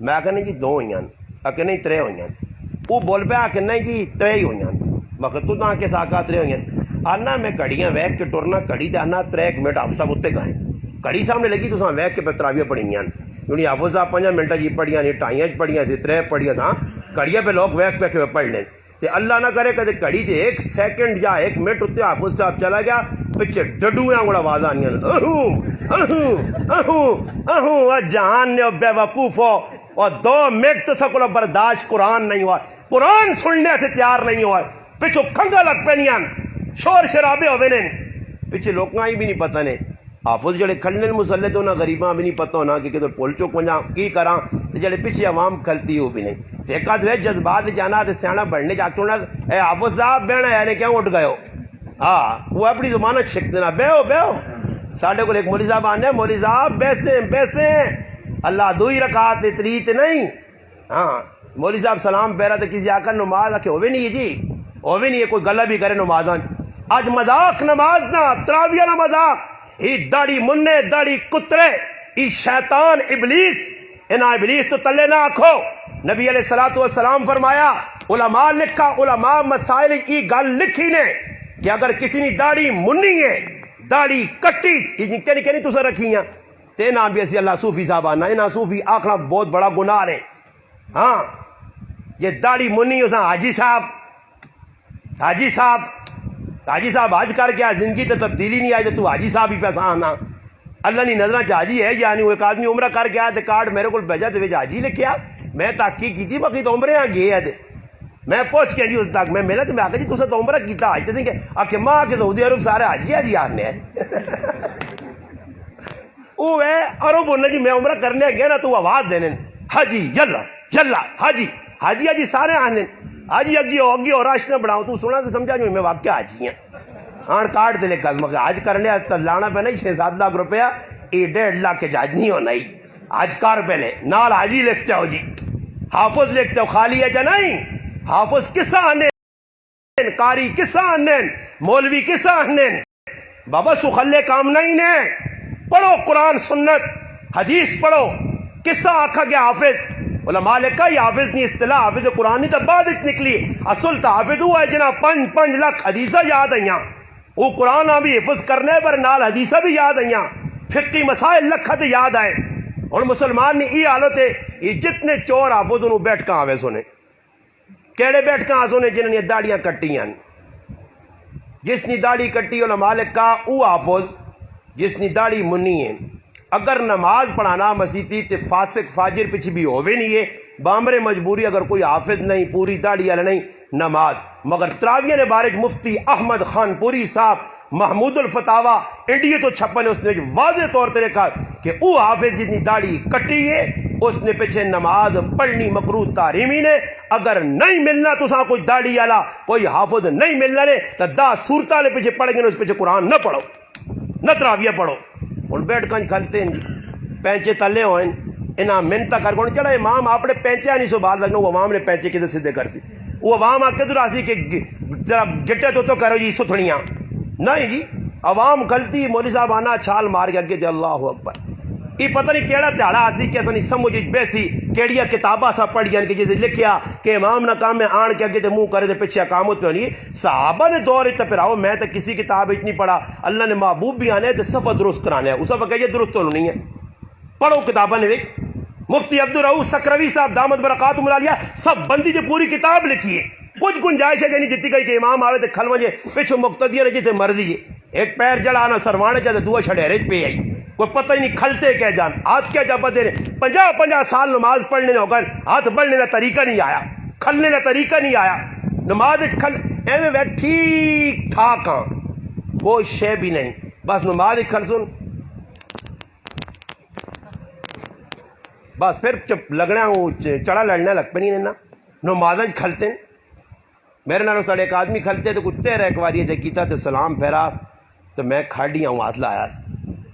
میں آخر نہیں جی 2 ہوئی آخر نہیں 3 ہوئی وہ بول پہ آخر نہیں جی 3 ہی ہوئی مگر تو آ کے ساکا 3 ہوئی آنا میں کڑیاں ویک کے ٹرنا کڑی تے آنا 3 منٹ آپ سب اتنے گئے کڑی سامنے لگی تو ویک کے پہ تراویاں پڑھیاں کیونکہ حافظ صاحب 5 منٹ جی پڑھیاں نہیں 2.5 پڑھیاں 3 پڑھیاں تھا کڑیاں پہ لوگ ویک پہ پڑھ لیں تے اللہ نہ کرے کدے کڑی تے 1 سیکنڈ یا 1 منٹ اتنے حافظ صاحب چلا گیا پیچھے ڈڈویاں گوڑا آواز آنی جہان نے بے وقوف ہو اور 2 منٹ تو سکولو برداشت قرآن نہیں ہوا قرآن سننے سے تیار نہیں ہوا پیچھو کھنگا لگ پینیاں شور شرابے ہوئے نے پیچھے لوگاں ہی بھی نہیں پتہ نے حافظ جڑے کھلنے مسلے تو نہ غریباں بھی نہیں پتہ ہونا کہ کدھر پول چوک وجہ کی کراں تے جڑے پیچھے عوام کھلتی ہو بھی نہیں تے ایک آدھ جذبات جانا تے سیاح بڑھنے جا کے اے حافظ صاحب بہنا ہے نے کیوں اٹھ گئے ہو وہ اپنی زبان چھک دینا بیہو ساڈے کو ایک مولوی صاحب آنے مولوی صاحب بیسے اللہ 2 ہی رکعت اتری تے نہیں مولوی صاحب سلام پہرا تے کسی آ کر نماز آ کے ہوئے نہیں ہے جی ہوئے نہیں ہے کوئی گلہ بھی کرے نمازاں آج مذاق نماز نہ تراویہ نہ مذاق ہی داڑی مننے داڑی کترے ہی شیطان ابلیس ابلیس تو تلے نہ آکھو نبی علیہ السلام فرمایا علماء لکھا علماء مسائل کی گل لکھی نے کہ اگر کسی نے داڑی مننی ہے داڑی کٹی کہنی تو سر رکھیاں تے نام بھی اسی اللہ صوفی صاحب آنا انہاں صوفی آکھنا بہت بڑا گناہ ہے یہ داڑی مننی اساں حاجی صاحب حج کر کے زندگی تے تبدیلی نہیں آئی تو حاجی صاحب ہی پیسہ آنا اللہ نہیں نظرہ حاجی ہے یعنی وہ ایک آدمی عمرہ کر کے آیا تے کارڈ میرے کو بھیجا تے حاجی لکھیا میں تحقیق کی تھی باقی تو عمرے آ گئے ہے میں پہنچ کے جی اس تک میں ملا تو میں آخر جی تصا تو عمرہ کیتا حج تے کہ آ کے ماں کے سعودی عرب سارے حاجی آنے وہ ہے عرب بولنا جی میں عمرہ کرنے گیا نا تو آواز دینے حاجی یلا حاجی سارے آنے حاجی اگی ہو راش نہ بڑھاؤ تو سنا تو سمجھا جو میں واقعہ حاجی ہیں کارڈ دے لے کل مگر حج کرنے لانا پہ نہیں 6-7 لاکھ روپیہ 1.5 لاکھ کے جاج نہیں ہونا ہی حج کار پہلے نال حاجی لکھتے ہو جی حافظ لکھتے ہو خالی ہے جا نہیں حافظ کسا آنے کاری کسا آنے مولوی کسا آنے بابا سخلے کام نہیں نے پڑھو قرآن سنت حدیث پڑھو کسا آکھا گیا حافظ علماء لکھا یہ حافظ نہیں اصطلاح حافظ قرآن نہیں تو بعد نکلی اصل تو حافظ ہوا ہے جنا 5 لاکھ حدیثہ یاد آئیاں وہ قرآن بھی حفظ کرنے پر نال حدیثہ بھی یاد آئیاں فقی مسائل لکھت یاد آئے اور مسلمان نے یہ حالت ہے یہ جتنے چور حافظ انہوں بیٹھ کہاں آوے سنے کیڑے بیٹھ کہاں سنے جنہوں نے داڑیاں کٹیاں جس نے داڑی کٹی علماء لکھا وہ حافظ جس نے داڑی منی ہے اگر نماز پڑھانا مسیتی تے فاسق فاجر پیچھے بھی ہووے نہیں ہے بامر مجبوری اگر کوئی حافظ نہیں پوری داڑھی والا نہیں نماز مگر تراویح نے بارک مفتی احمد خان پوری صاحب محمود الفتاوا انڈیا تو چھپن اس نے واضح طور پر کہا کہ وہ حافظ جتنی داڑھی کٹی ہے اس نے پیچھے نماز پڑھنی مکروہ تحریمی نے اگر نہیں ملنا تو ساں کوئی داڑھی والا کوئی حافظ نہیں ملنا نے تو 10 صورتاں لے پیچھے پڑھ گئے اس پیچھے قرآن نہ پڑھو نہ تراویح پڑھو اور بیٹھ کنج کھلتے ہیں پینچے تلے ہوئے انہاں منتا کر کون چڑھا امام آپ نے پینچے نہیں سو بات لگنا وہ عوام نے پینچے کدھر سدھے کر سی وہ عوام آ کدھر آسی کہ ذرا گٹے تو کرو جی ستھڑیاں نہیں جی عوام غلطی مولوی صاحب آنا چھال مار کے اگے تے اللہ اکبر یہ پتہ نہیں کیڑا تہاڑا آسی کہ اساں نہیں سمجھ بیسی کیڑیاں کتاباں سا پڑھیاں کہ جیسے لکھیا کہ امام نہ کام میں آن کے اگے تے منہ کرے تے پیچھے اقامت پہ ہونی صحابہ نے دور تے پھر آؤ میں تے کسی کتاب وچ نہیں پڑھا اللہ نے محبوب بھی آنے تے صفحہ درست کرانے اس وقت کہ یہ درست تو نہیں ہے پڑھو کتاباں نے مفتی عبدالرؤف سکروی صاحب دامت برکاتہم العالیہ سب بندی جو پوری کتاب لکھی ہے کچھ گنجائش ہے نہیں دیتی گئی کہ امام آوے تے کھلوجے پیچھو مقتدیہ نے جتے مرضی ہے ایک پیر جڑا آنا سروانے چاہتے دعا چھڑے پہ آئی کوئی پتہ ہی نہیں کھلتے کیا جان ہاتھ کیا جب دے رہے 50 سال نماز پڑھنے نہ ہوگا ہاتھ بڑھنے کا طریقہ نہیں آیا کھلنے کا طریقہ نہیں آیا نماز کھل ایویں وے ٹھیک ٹھاک ہاں کوئی شے بھی نہیں بس نماز کھل سن بس پھر لگنا چڑھا لڑنا لگ پہ نہیں نا نماز کھلتے میرے نالوں ساڑھے ایک آدمی کھلتے تو کتے رہ ایک باری جے کیتا تو سلام پھیرا تو میں کھاڑی ہوں ہاتھ لایا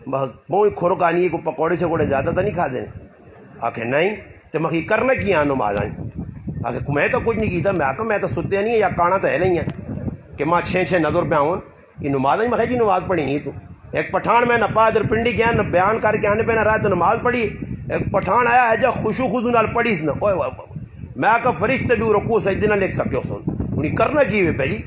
موئی کھورک آنی ہے کوئی پکوڑے شکوڑے زیادہ تو نہیں کھا دینے آکھے نہیں تو میں کرنا کیا نماز آکھے میں تو کچھ نہیں کیتا میں آکھا میں تو ستے نہیں ہے یا کانا تو ہے نہیں ہے کہ ماں 6 نظر پہ آؤں یہ نماز نہیں میں جی نماز پڑھی نہیں تو ایک پٹھان میں نپا ادھر پنڈی گیا نہ بیان کر کے آنے پہ نہ رہا تو نماز پڑھی ایک پٹھان آیا ہے جا خوشو خضو نال پڑھی نا میں آکھا فرشتے بھی رکوع سجدے نہ لکھ سکے سن انہیں کرنا کی ہوئے پہ جی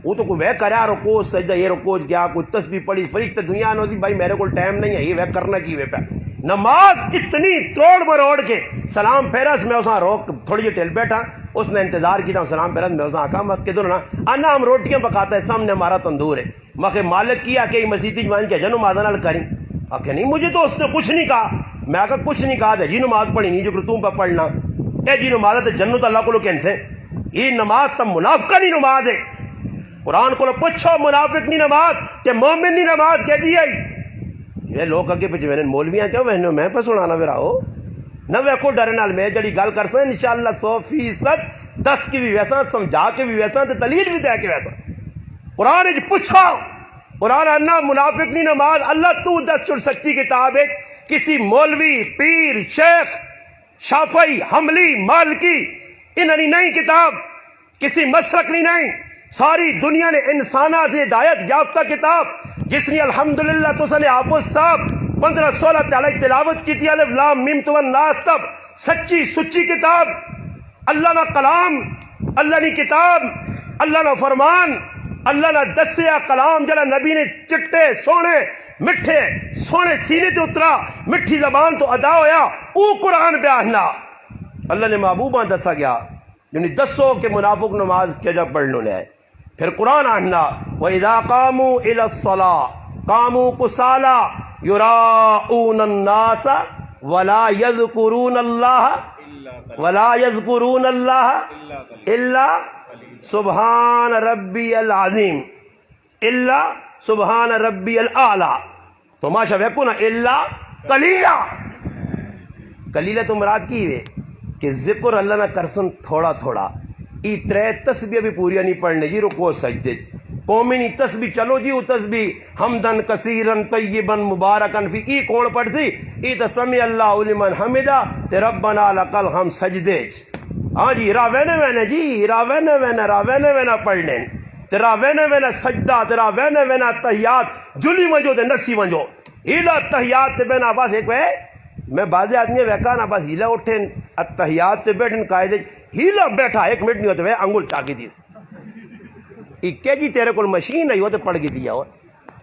وہ تو کوئی وہ کریا رکوع سجدہ یہ رکوع گیا کوئی تسبیح پڑھی فرشتے دنیا نہ ہوتی بھائی میرے کو ٹائم نہیں ہے یہ وہ کرنا کی ہوئے پہ نماز اتنی توڑ مروڑ کے سلام پھیرس میں اساں روک تھوڑی جی ٹل بیٹھا اس نے انتظار کیا سلام پھیرس میں اساں آکھا میں کدھر نا انا ہم روٹیاں پکاتا ہے سامنے ہمارا تندور ہے میں مالک کیا کہ مسیح جوان کیا جنو نماز نال کریں آکھے نہیں مجھے تو اس نے کچھ نہیں کہا میں آکھا کچھ نہیں کہا جی نماز پڑھی نہیں جو تم پہ پڑھنا اے جی نماز تے جنت اللہ کو کینسے یہ نماز تم منافقہ نہیں نماز ہے قرآن کو پوچھو منافق نہیں نماز تے مومن نہیں نماز کہہ دی آئی یہ لوگ اگے پیچھے میں مولویاں کیوں میں پہ سنانا پھر آؤ نہ وہ کو ڈرے نال میں جڑی گل کر سکیں انشاءاللہ 100% 10 کی بھی ویسا سمجھا کے بھی ویسا تے دلیل بھی دے کے ویسا قرآن وچ پوچھو قرآن انا منافق نہیں نماز اللہ تو 10 چڑ سچی کتاب ہے کسی مولوی پیر شیخ شافعی حملی مالکی انہی نہیں کتاب کسی مسلک نہیں ساری دنیا نے انسانہ سے ہدایت یافتہ کتاب جس نے الحمدللہ تو سنے آپس صاحب 15-16 تعالی تلاوت کی تھی الف لام میم تو الناس تب سچی سچی کتاب اللہ نہ کلام اللہ نے کتاب اللہ نہ فرمان اللہ نہ دسیا کلام جڑا نبی نے چٹے سونے مٹھے سونے سینے تے اترا مٹھی زبان تو ادا ہویا او قرآن بیاننا اللہ نے محبوباں دسا گیا یعنی دسو کہ منافق نماز کیا جا پڑھنو لے پھر قرآن آنا وَإِذَا قَامُوا إِلَى الصَّلَاةِ قَامُوا كُسَالَىٰ يُرَاءُونَ النَّاسَ وَلَا يَذْكُرُونَ اللَّهَ إِلَّا سُبْحَانَ رَبِّيَ الْعَظِيمِ إِلَّا سُبْحَانَ رَبِّيَ الْأَعْلَىٰ تو ماشا ویکو نا إِلَّا قَلِيلًا قلیلہ تو مراد کی ہے کہ ذکر اللہ نہ کرسن تھوڑا تھوڑا ای ترے تسبیح بھی پوریا نہیں پڑھنے جی رکوع سجدے قومی نہیں تسبیح چلو جی وہ تسبیح حمدن کثیرن طیبن مبارکن فی ای کون پڑھ سی ای تو سمی اللہ لمن حمدہ تے ربنا لکل ہم سجدے ہاں جی راوینے وینے جی راوینے وینے پڑھنے تے راوینے وینے سجدہ تے راوینے وینے تحیات جلی ونجو تے نسی ونجو ایلا تحیات تے بینا بس ایک وے میں بعضی آدمی ویکا نا بس ہیلا اٹھیں اتحیات تے بیٹھیں قائدے ہیلا بیٹھا 1 منٹ نہیں ہوتے وہ انگل چاکی دیس کہ جی تیرے کو مشین نہیں ہوتے پڑھ گئی دیا ہو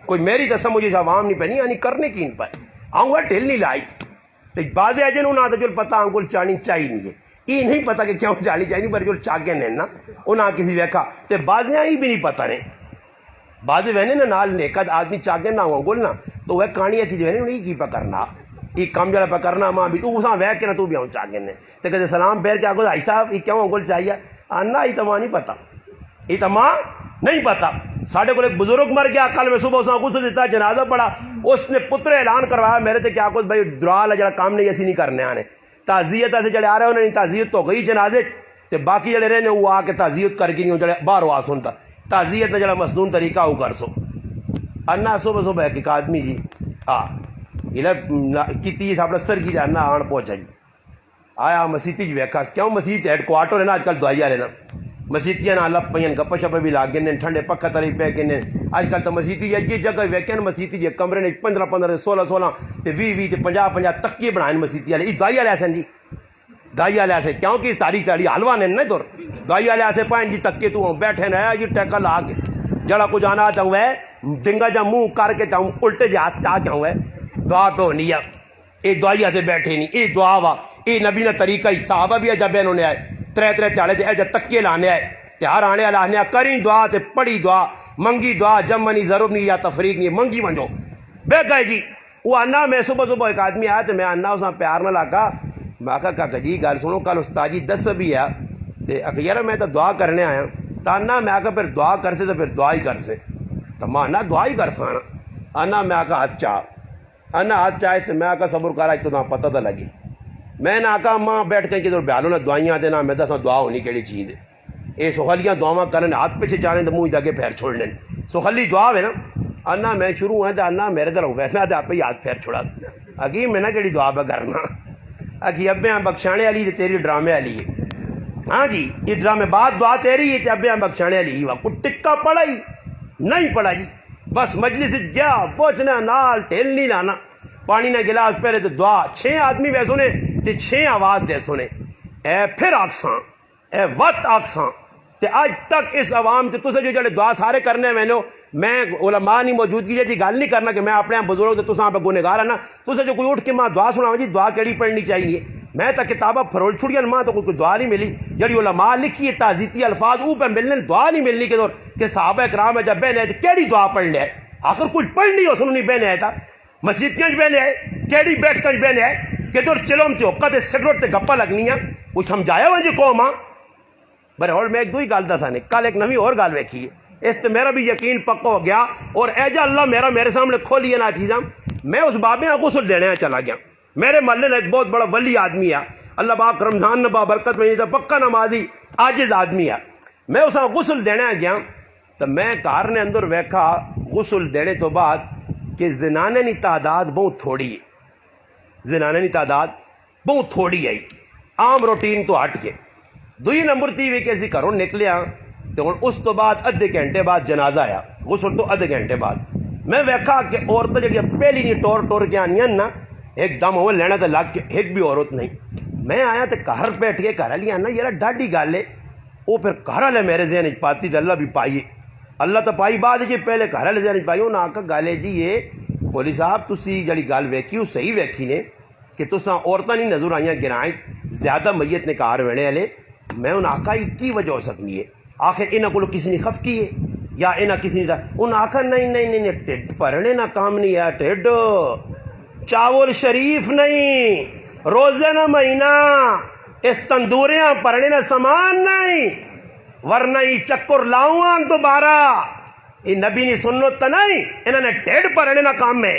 کوئی میری قسم مجھے عوام نہیں پہنی یعنی کرنے کی ان پر انگل ٹھل نہیں لائس تو بعضی آجے نہ تو جو پتہ انگل چانی چاہی نہیں ہے یہ نہیں پتا کہ کیوں چالی چاہی نہیں پر جو چاکے نہیں نا انہاں کسی ویکا تو بعضی ہی بھی نہیں پتا نہیں بعضی وینے نا نال نیکت آدمی چاکے نہ انگل نا تو وہ کہانیاں کی جو ہے انہیں کی پا کرنا یہ کام جڑا پہ کرنا ماں بھی تو اساں ویک کے نہ تو بھی آؤں چاہ گے تے کہتے سلام پھیر کے آگو بھائی صاحب یہ کیوں انگل چاہیے آنا یہ تو ماں نہیں پتا، یہ تو ماں نہیں پتا۔ ساڑھے کو ایک بزرگ مر گیا، کل میں صبح اساں غسل دیتا جنازہ پڑا، اس نے پتر اعلان کروایا میرے تے کیا کچھ بھائی درال جڑا کام نہیں ایسی نہیں کرنے آنے، تعزیت ایسے جڑے آ رہے انہیں تعزیت تو گئی جنازے تے باقی جڑے رہنے وہ آ کے تعزیت کر کے نہیں جڑے باہر آ سنتا تعزیت نے جڑا مسنون طریقہ وہ کر سو۔ انا صبح صبح ایک آدمی جی کیتی اپنا سر کی جانا آن پہنچا جی آیا مسیتی جی ویکھا کیوں مسیت ہیڈ کوارٹر ہے نا آج کل دوائی والے نا مسیتیاں نہ لپ پہ گپا شپا بھی لاگ گئے ٹھنڈے پکا تری پہ گئے آج کل تو مسیتی جی جگہ ویکھے مسیتی جی کمرے نے 15 16 تے 20 تے 50 تکیے بنائے مسیتی والے یہ دوائی والے ایسے جی دوائی والے ایسے کیونکہ تاری تاری حلوا نے نا دور دوائی والے ایسے پائیں جی تکے تو بیٹھے نا جی ٹیکا لا کے جڑا کچھ آنا چاہوں ہے ڈنگا جا منہ کر کے چاہوں الٹے جی ہاتھ چاہ چاہوں ہے دعا تو نہیں ہے یہ دوائی سے بیٹھے نہیں یہ دعا وا یہ نبی نے طریقہ ہی صحابہ بھی جب انہوں نے آئے ترے تھیالے سے ایجا تکے لانے آئے تیار آنے والا آنے کری دعا تے پڑھی دعا منگی دعا جم منی ضرور نہیں یا تفریق نہیں منگی منجو بے گئے جی وہ آنا میں صبح صبح ایک آدمی آیا تو میں آنا اساں پیار نہ لاگا میں آخا کاکا جی گل سنو کل استاد جی دس بھی ہے تے یار میں تو دعا کرنے آیا تو آنا میں آخا پھر دعا کرتے تو پھر دعا ہی کرتے تو ماں آنا دعا ہی کرسا آنا میں آخا ہاتھ چاہ آنا ہاتھ چاہے تو میں آخا صبر کرا تو نہ پتہ تو لگی میں نہ آخا ماں بیٹھ کے کدھر بیالو نہ دعائیاں دینا میں دساں دعا ہونی کیڑی چیز ہے یہ سہلیاں دعاواں کرنے ہاتھ پیچھے جانے تو منہ جا کے پھیر چھوڑنے سہلی دعا ہے نا آنا میں شروع ہے تو آنا میرے طرف بیٹھنا تو آپ ہی ہاتھ پھیر چھوڑا اگی میں نہ کہڑی دعا پہ کرنا اگی ابے بخشانے والی تیری ڈرامے والی ہے ہاں جی یہ ڈرامے بعد دعا تیری ہے ابے بخشانے والی ہی کوئی ٹکا پڑا ہی نہیں پڑا جی بس مجلس گیا پہنچنا نال ٹھیل نہیں لانا پانی نہ گلاس پہلے تو دعا 6 آدمی وے سنے تے 6 آواز دے سنے اے پھر آکساں اے وقت آکساں تے آج تک اس عوام تے تسے جو جڑے دعا سارے کرنے میں علماء نہیں موجودگی جی گل نہیں کرنا کہ میں اپنے بزرگ تے تساں پہ گنہگار ہے نا تسے جو کوئی اٹھ کے ماں دعا سنا جی دعا کیڑی پڑھنی چاہیے میں تو کتابیں فرول چھڑیاں ماں تو کوئی دعا نہیں ملی جڑی علماء لکھی ہے تعزیتی الفاظ او پہ ملنے دعا نہیں ملنی کہ دور کہ صحابہ کرام جب بہنے آئے کیڑی دعا پڑھنے ہے آخر کچھ پڑھنی ہو سننی بہنے آئے تھا مسیتیاں بہنے آئے کیڑی بیٹھ کر بہنے آئے کہ دور چلوم تے اوقات سگروٹ تے گپا لگنی ہے کچھ سمجھایا ہوا جی قوم برے اور میں ایک دو ہی گل دسانے کل ایک نوی اور گل ویکھی ہے اس تے میرا بھی یقین پکا ہو گیا اور ایجا اللہ میرے سامنے کھولی ہے نا چیزاں میں اس بابے غسل دینے چلا گیا میرے محلے میں ایک بہت بڑا ولی آدمی ہے اللہ پاک رمضان نے برکت میں تو پکا نمازی عاجز آدمی ہے میں اسا غسل دینے گیا تو میں گھر نے اندر ویکھا غسل دینے تو بعد کہ زنانے کی تعداد بہت تھوڑی ہے زنانے کی تعداد بہت تھوڑی ہے عام روٹین تو ہٹ کے دوئی نمبر تھی وی کہ اسی گھروں نکلیا تو اس تو بعد ادھے گھنٹے بعد جنازہ آیا غسل تو ادھے گھنٹے بعد میں ویکھا کہ عورتیں جڑی پہلی نہیں ٹور کے آنی نا ایک دم ہو لینا تو لگ کے ایک بھی عورت نہیں میں آیا تو گھر بیٹھ کے گھر والی آنا یار ڈاڈی گل ہے وہ پھر گھر والے میرے ذہن پاتی تو اللہ بھی پائیے اللہ تو پائی بعد جی پہلے گھر والے ذہن پائی انہیں آخا گل ہے جی یہ مولوی صاحب تسی جڑی گل ویکھی وہ صحیح ویکھی نے کہ تساں عورتیں نہیں نظر آئیاں گرائیں زیادہ میت نے کار وینے والے میں انہیں آخا یہ کی وجہ ہو سکنی ہے آخر انہوں کو کسی نے خف کی ہے یا انہیں کسی نے انہیں آخا نہیں ٹھڈ پرنے نہ کام نہیں ہے ٹھڈ چاول شریف نہیں روزے نہ مہینہ اس تندوریاں پرنے نہ سامان نہیں ورنہ ہی چکر لاؤں دوبارہ یہ نبی نے سنت تو نہیں انہوں نے ٹھڈ پرنے نہ کام ہے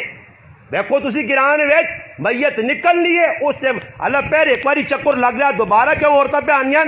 دیکھو تسی گران ویچ میت نکل لیے اس ٹائم اللہ پہر ایک باری چکر لگ رہا دوبارہ کیوں عورتیں پہ آنیاں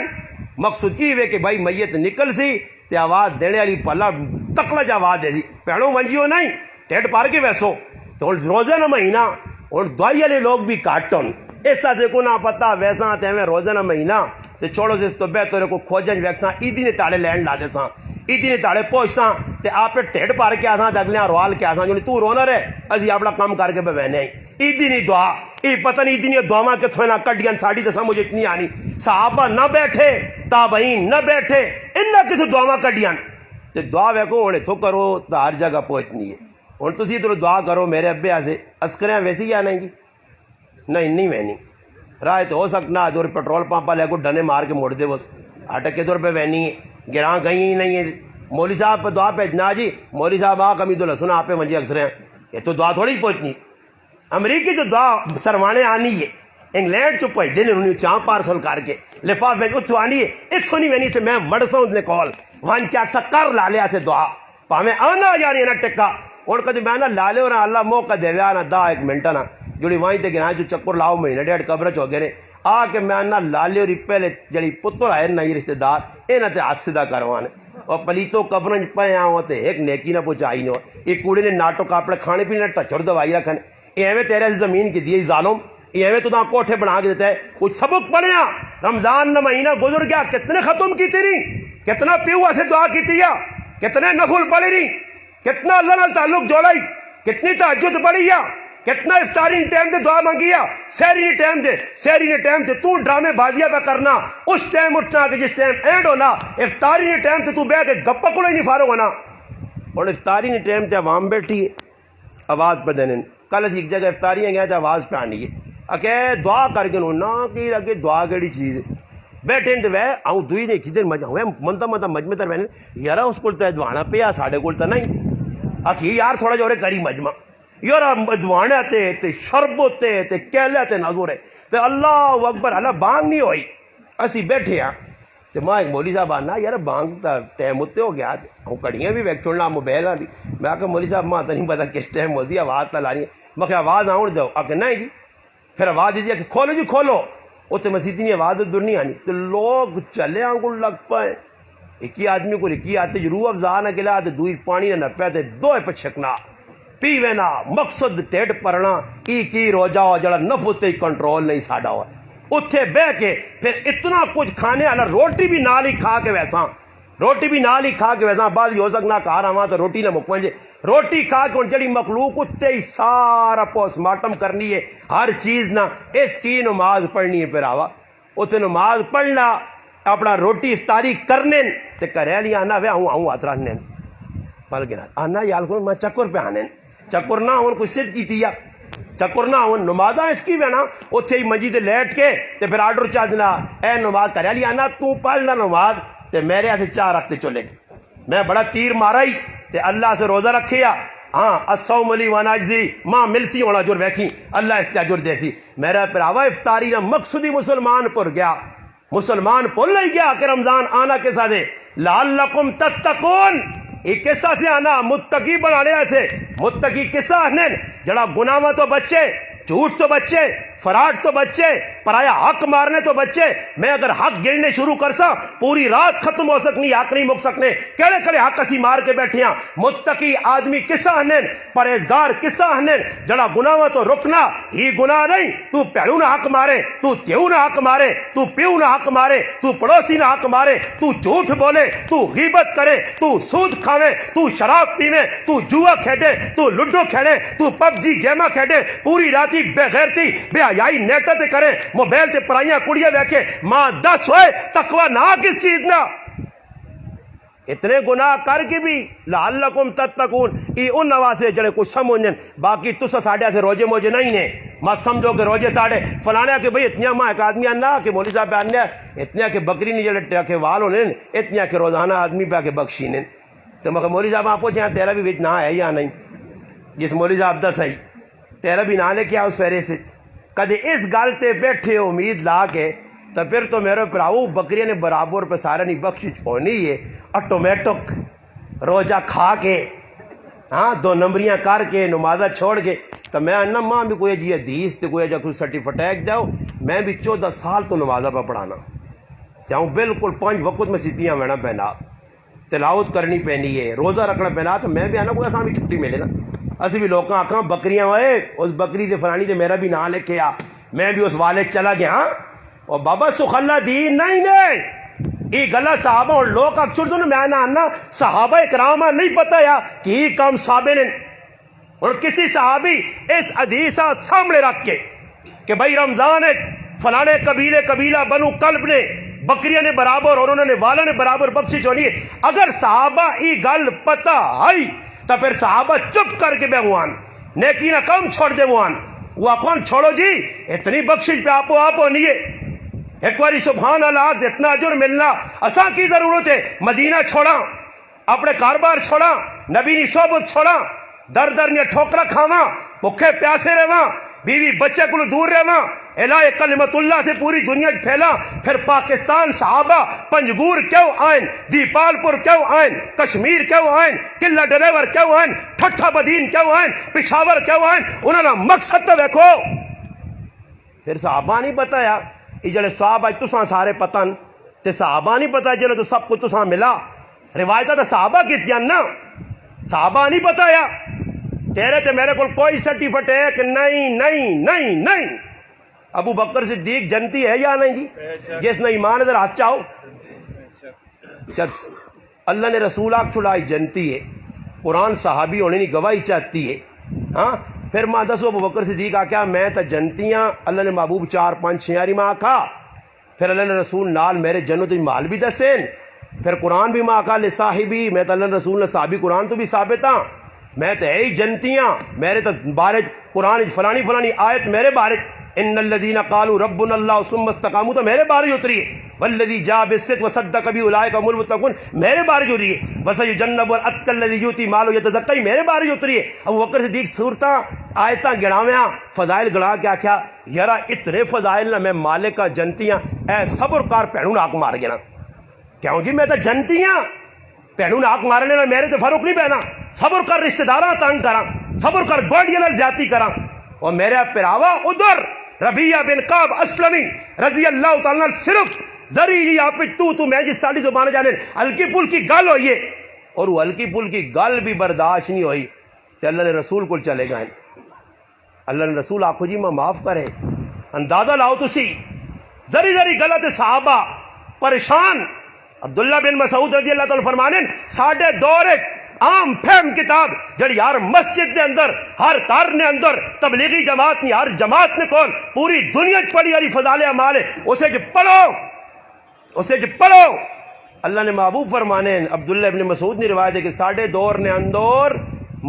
مقصود یہ ہے کہ بھائی میت نکل سی تے آواز دینے والی پلا تکلا جا آواز دے سی پیڑوں ونجیو نہیں ٹھڈ پار کے ویسو تو روزے نہ مہینہ اور دوائی والے لوگ بھی کاٹن ایسا سے کو نہ پتا ویسا تے میں روزے نہ مہینہ تے چھوڑو سے اس تو بہتر کو کھوجن ویکساں ایدی نے تاڑے لینڈ لا دے ساں ایدی نے تاڑے پہنچساں تے آپ ٹھڈ پار کے آساں دگلیاں روال کے آساں جو تو رونا رہے ازی اپنا کام کر کے بہنے ہیں ایدی نہیں دعا ای پتہ نہیں ایدی نہیں دعاواں کے تھوڑا کٹیاں ساڑی تو سمجھ اتنی آنی صحابہ نہ بیٹھے تابعین نہ بیٹھے انہاں کسی دعاواں کٹیاں تے دعا ویکھو ہونے تو کرو تو ہر جگہ پہنچنی ہے ہوں تسی تو دعا کرو میرے ابے آسے عسکریاں ویسی یا نہیں نہیں وینی رائے تو ہو سکنا دور پیٹرول پمپا لے کو ڈنے مار کے موڑ دے بس اٹک کے دور پہ وینی ہے گراں گئی ہی نہیں ہے مولوی صاحب پہ دعا بھیجنا جی مولوی صاحب آ کمی تو لسنا آپ پہ منجی اکثر ہیں یہ تو دعا تھوڑی پہنچنی امریکی جو دعا سروانے آنی ہے انگلینڈ چ بھجتے ہیں انہوں چاہ پارسل کر کے لفافے اتوں آنی ہے اتوں نہیں وینی تو میں وڑسا نے کال ون کیا سا کر لا لیا سے دعا پاویں آنا جانی نہ ٹکا اور کدی میں نہ لا لو نہ اللہ موقع دے نہ دا 1 منٹ نہ جڑی وہیں تے گنا جو چکر لاؤ مہینے 1.5 قبر چ ہو گئے آ کے میں نہ لا لو ری پہلے جڑی پتر آئے نہ رشتہ دار انہاں تے ہاتھ سیدھا کروانے اور پلیتوں قبریں پے آؤ تے ایک نیکی نہ پہنچائی نہ یہ کوڑے نے ناٹک اپنے کھانے پینے ٹچڑ دوائی رکھن یہ ایویں تیرے زمین کی دی ظالم یہ ایویں تو کوٹھے بنا کے دیتا ہے کچھ سبق پڑھیا رمضان نہ مہینہ گزر گیا کتنے ختم کیتی نہیں کتنا پیو سے دعا کیتی ہے کتنے نفل پڑھی نہیں کتنا اللہ نال تعلق جوڑائی کتنی تہجد پڑھی ہے کتنا افطاری ٹائم دے دعا مانگی ہے سحری نے ٹائم تے تو ڈرامے بازیاں پہ کرنا اس ٹائم اٹھنا کہ جس ٹائم اینڈ ہونا افطاری نے ٹائم تے تو بیٹھ کے گپا کو نہیں فارغ ہونا اور افطاری نے ٹائم تے عوام بیٹھی ہے آواز پہ دینے کل ایک جگہ افطاریاں گیا تے آواز پہ آنی ہے اکے دعا کر کے نہ کہ اگے دعا کیڑی چیز ہے بیٹھے تے وے آؤں دوئی نے کدھر ہوئے منتا مجمع تر وینے یار اس کو دوانا پیا ساڈے کول تے نہیں آخی یار تھوڑا جہا کری مجمع یار دوانے تے شربت تے کیلے تے نظر ہے تے اللہ اکبر اللہ بانگ نہیں ہوئی اسی بیٹھے ہاں تے ماں ایک مولوی صاحب آنا یار بانگ تا ٹائم اتنے ہو گیا ہوں کڑیاں بھی ویک چھوڑنا موبائل والی میں آخر مولوی صاحب ماں تو نہیں پتا کس ٹائم ہوتی آواز تا لا رہی ہے میں کہ آواز آؤں دو آ کے نہیں جی پھر آواز دی کہ کھولو جی کھولو اتنے مسیح نہیں آواز دور نہیں آنی تو لوگ چلے آنگل لگ پائے ایک ہی آدمی کو لکھی آتے روح افزا نہ کلا تے دوئی پانی نہ نپیا تے دوئے پہ چھکنا پیوے نہ مقصد ٹیڈ پرنا کی روجا ہو جڑا نفس تے کنٹرول نہیں ساڈا ہوا اتھے بہ کے پھر اتنا کچھ کھانے والا روٹی بھی نال ہی کھا کے ویسا بعد ہی ہو سکنا کار آواں تو روٹی نہ مک پنجے روٹی کھا کے جڑی مخلوق اتنے ہی سارا پوسٹ مارٹم کرنی ہے ہر چیز نہ اس کی نماز پڑھنی ہے پھر آوا اتنے نماز پڑھنا اپنا روٹی افطاری کرنے تے کرے نہیں آنا وے آؤں ہاتھ رہنے پل گنا آنا یار کو میں چکر پہ آنے چکر نہ ہوں کوئی سد کی تیا چکر نہ ہوں نمازاں اس کی بنا اتنے ہی منجی تے لیٹ کے تے پھر آرڈر چا دینا اے نماز کرے نہیں آنا تو پڑھنا نماز تے میرے ہاتھ چاہ رکھتے چلے میں بڑا تیر مارا ہی تے اللہ سے روزہ رکھیا ہاں الصوم لی وانا اجزی ماں ملسی ہونا جور ویکھی اللہ اس تے اجر دیسی میرا پراوا افطاری نہ مقصودی مسلمان پر گیا مسلمان پل نہیں گیا کہ رمضان آنا کیسا دے لعلکم تتقون ایک قصہ سے آنا متقی بنانے ایسے متقی قصہ آنے جڑا گناہ تو بچے جھوٹ تو بچے فراڈ تو بچے پرایا حق مارنے تو بچے میں اگر حق گرنے شروع کرسا پوری رات ختم ہو سکنی حق نہیں مک سکنے کہڑے کہڑے حق اسی مار کے بیٹھے ہیں متقی آدمی کسا ہنن پرہیزگار کسا ہنن جڑا گناہ تو رکنا ہی گناہ نہیں تو پیڑوں نہ حق مارے تو تیوں نہ حق مارے تو پیوں نہ حق مارے تو پڑوسی نہ حق مارے تو جھوٹ بولے تو غیبت کرے تو سود کھاوے تو شراب پیوے تو جوا کھیڈے تو لڈو کھیلے تو پب جی گیما کھیڈے پوری راتی بے غیرتی بے حیائی نیٹ تے کرے موبائل تے پرائیاں کڑیاں ویکھے ماں دس ہوئے تقوی نہ کس چیز نہ اتنے گناہ کر کے بھی لعلکم تتقون ای ان نواسے جڑے کچھ سمجھن باقی تسا ساڈے سے روزے موجے نہیں نے مت سمجھو کہ روزے ساڈے فلانے کہ بھئی اتنیا ماں ایک آدمی آنا کہ مولوی صاحب بیان نے اتنیا کہ بکری نہیں جڑے ٹرکے وال ہونے اتنیا کہ روزانہ آدمی پہ کے بخشینے تو میں مولوی صاحب آپ پوچھیں تیرا بھی وچ نہ ہے یا نہیں جس مولوی صاحب دس ہے تیرا بھی نہ لے کیا اس فہرست کدے اس گل تے بیٹھے امید لا کے تو پھر تو میرے پراؤ بکریاں نے برابر پہ سارے نہیں بخشش ہونی ہے آٹومیٹک روزہ کھا کے ہاں 2 نمبریاں کر کے نمازہ چھوڑ کے تو میں انا ماں بھی کوئی جی حدیث تے کوئی جا کوئی سرٹیفکیٹ داؤ میں بھی 14 سال تو نمازہ پہ پڑھانا جاؤں بالکل 5 وقت میں سیتیاں وینا پہنا تلاوت کرنی پہنی ہے روزہ رکھنا پہنا تو میں بھی آنا کوئی آسان بھی چھٹی ملے نا اسی بھی لوگاں آکھاں بکریاں ہوئے اس بکری دے فلانی دے میرا بھی نام لے کے آ میں بھی اس والے چلا گیا ہاں اور بابا سخ اللہ دین نہیں یہ گلا صحابہ اور لوگ اکثر تو میں آنا صحابہ اکرام نہیں پتا یا کہ یہ کام صحابے نے اور کسی صحابی اس حدیثہ سامنے رکھ کے کہ بھائی رمضان ہے فلانے قبیلہ بنو کلب نے بکریاں نے برابر اور انہوں نے والا نے برابر بخشش ہونی ہے اگر صحابہ یہ گل پتا آئی تو پھر صحابہ چپ کر کے بیوان نیکی نہ کم چھوڑ دے وان وہ کون چھوڑو جی اتنی بخشش پہ آپ ہونی ہے ایک باری سبحان اللہ اتنا اجر ملنا اساں کی ضرورت ہے مدینہ چھوڑا اپنے کاروبار چھوڑا نبی نی صحبت چھوڑا در در نے ٹھوکرا کھاوا بھوکے پیاسے رہواں، بیوی بچے کو دور رہواں، الہ کلمت اللہ سے پوری دنیا پھیلا. پھر پاکستان صحابہ پنجگور کیوں آئیں، دیپال پور کیوں آئیں، کشمیر کیوں آئیں، قلعہ ڈرائیور کیوں آئیں، ٹھٹھا بدین کیوں آئیں، پشاور کیوں آئیں، انہوں نے مقصد تو دیکھو. پھر صحابہ نہیں بتایا یہ جڑے صحابہ تساں سارے پتن تے صحابہ نہیں پتا جڑے تو سب کچھ تساں ملا. روایتہ تو صحابہ کیتیاں نا، صحابہ نہیں بتایا. تیرے تے میرے کو کوئی سرٹیفکیٹ نہیں نہیں نہیں نہیں. ابو بکر صدیق جنتی ہے یا نہیں جی؟ جس نے ایمان ادھر ہاتھ چاہو. اللہ نے رسول آگ چھڑائی جنتی ہے، قرآن صحابی ہونے کی گواہی چاہتی ہے. ہاں پھر ماں دسو ابو بکر صدیق آکھیا میں تا جنتیاں، اللہ نے محبوب 4 5 6 ماں آکھا. پھر اللہ نے رسول نال میرے جنت مال بھی دسین. پھر قرآن بھی ماں آکھا لصاحبی، میں تا اللہ نے رسول نے صحابی قرآن تو بھی ثابت ہاں. میں تو ہے ہی جنتیاں، میرے تو بارے قرآن فلانی فلانی آیت میرے بارے، ان الذین قالوا ربنا اللہ ثم استقاموا تو میرے بارے اتری ہے. والذی جاء بالصدق وصدق به اولئک هم المتقون میرے بارے جو رہی ہے. وسیجنب الاتقى الذی یؤتی مالہ یتزکی میرے بارے اتری ہے. ابو بکر صدیق صورتاں آیتاں گڑاویاں فضائل گڑا کے آکھیا یارا اتنے فضائل نہ میں مالک کا جنتیاں اے صبر کار بھینوں ناک مار گیا. کیوں جی میں تو جنتیاں، بھینوں ناک مارنے نال میرے تے فرق نہیں پینا. صبر کر رشتہ داراں تنگ کراں، صبر کر گوانڈیاں نال زیادتی کراں. اور میرے پراوا ادھر ربیہ بن کعب اسلمی رضی اللہ تعالیٰ عنہ صرف ذری جی آپ تو میں جس ساڑی زبان جانے ہلکی پل کی گل ہوئی ہے، اور وہ ہلکی پل کی گل بھی برداشت نہیں ہوئی کہ اللہ نے رسول کو چلے گئے. اللہ نے رسول آخو جی میں معاف کرے. اندازہ لاؤ تسی ذری ذری غلط صحابہ پریشان. عبداللہ بن مسعود رضی اللہ تعالیٰ فرمانے ساڑھے دور عام فہم کتاب جڑی ہر مسجد دے اندر ہر گھر نے اندر تبلیغی جماعت نہیں ہر جماعت نے کون پوری دنیا پڑھی ہری فضائل اعمال ہے اسے جو پڑھو اسے جو پڑھو. اللہ نے محبوب فرمانے عبداللہ ابن مسعود نے روایت ہے کہ ساڑھے دور نے اندر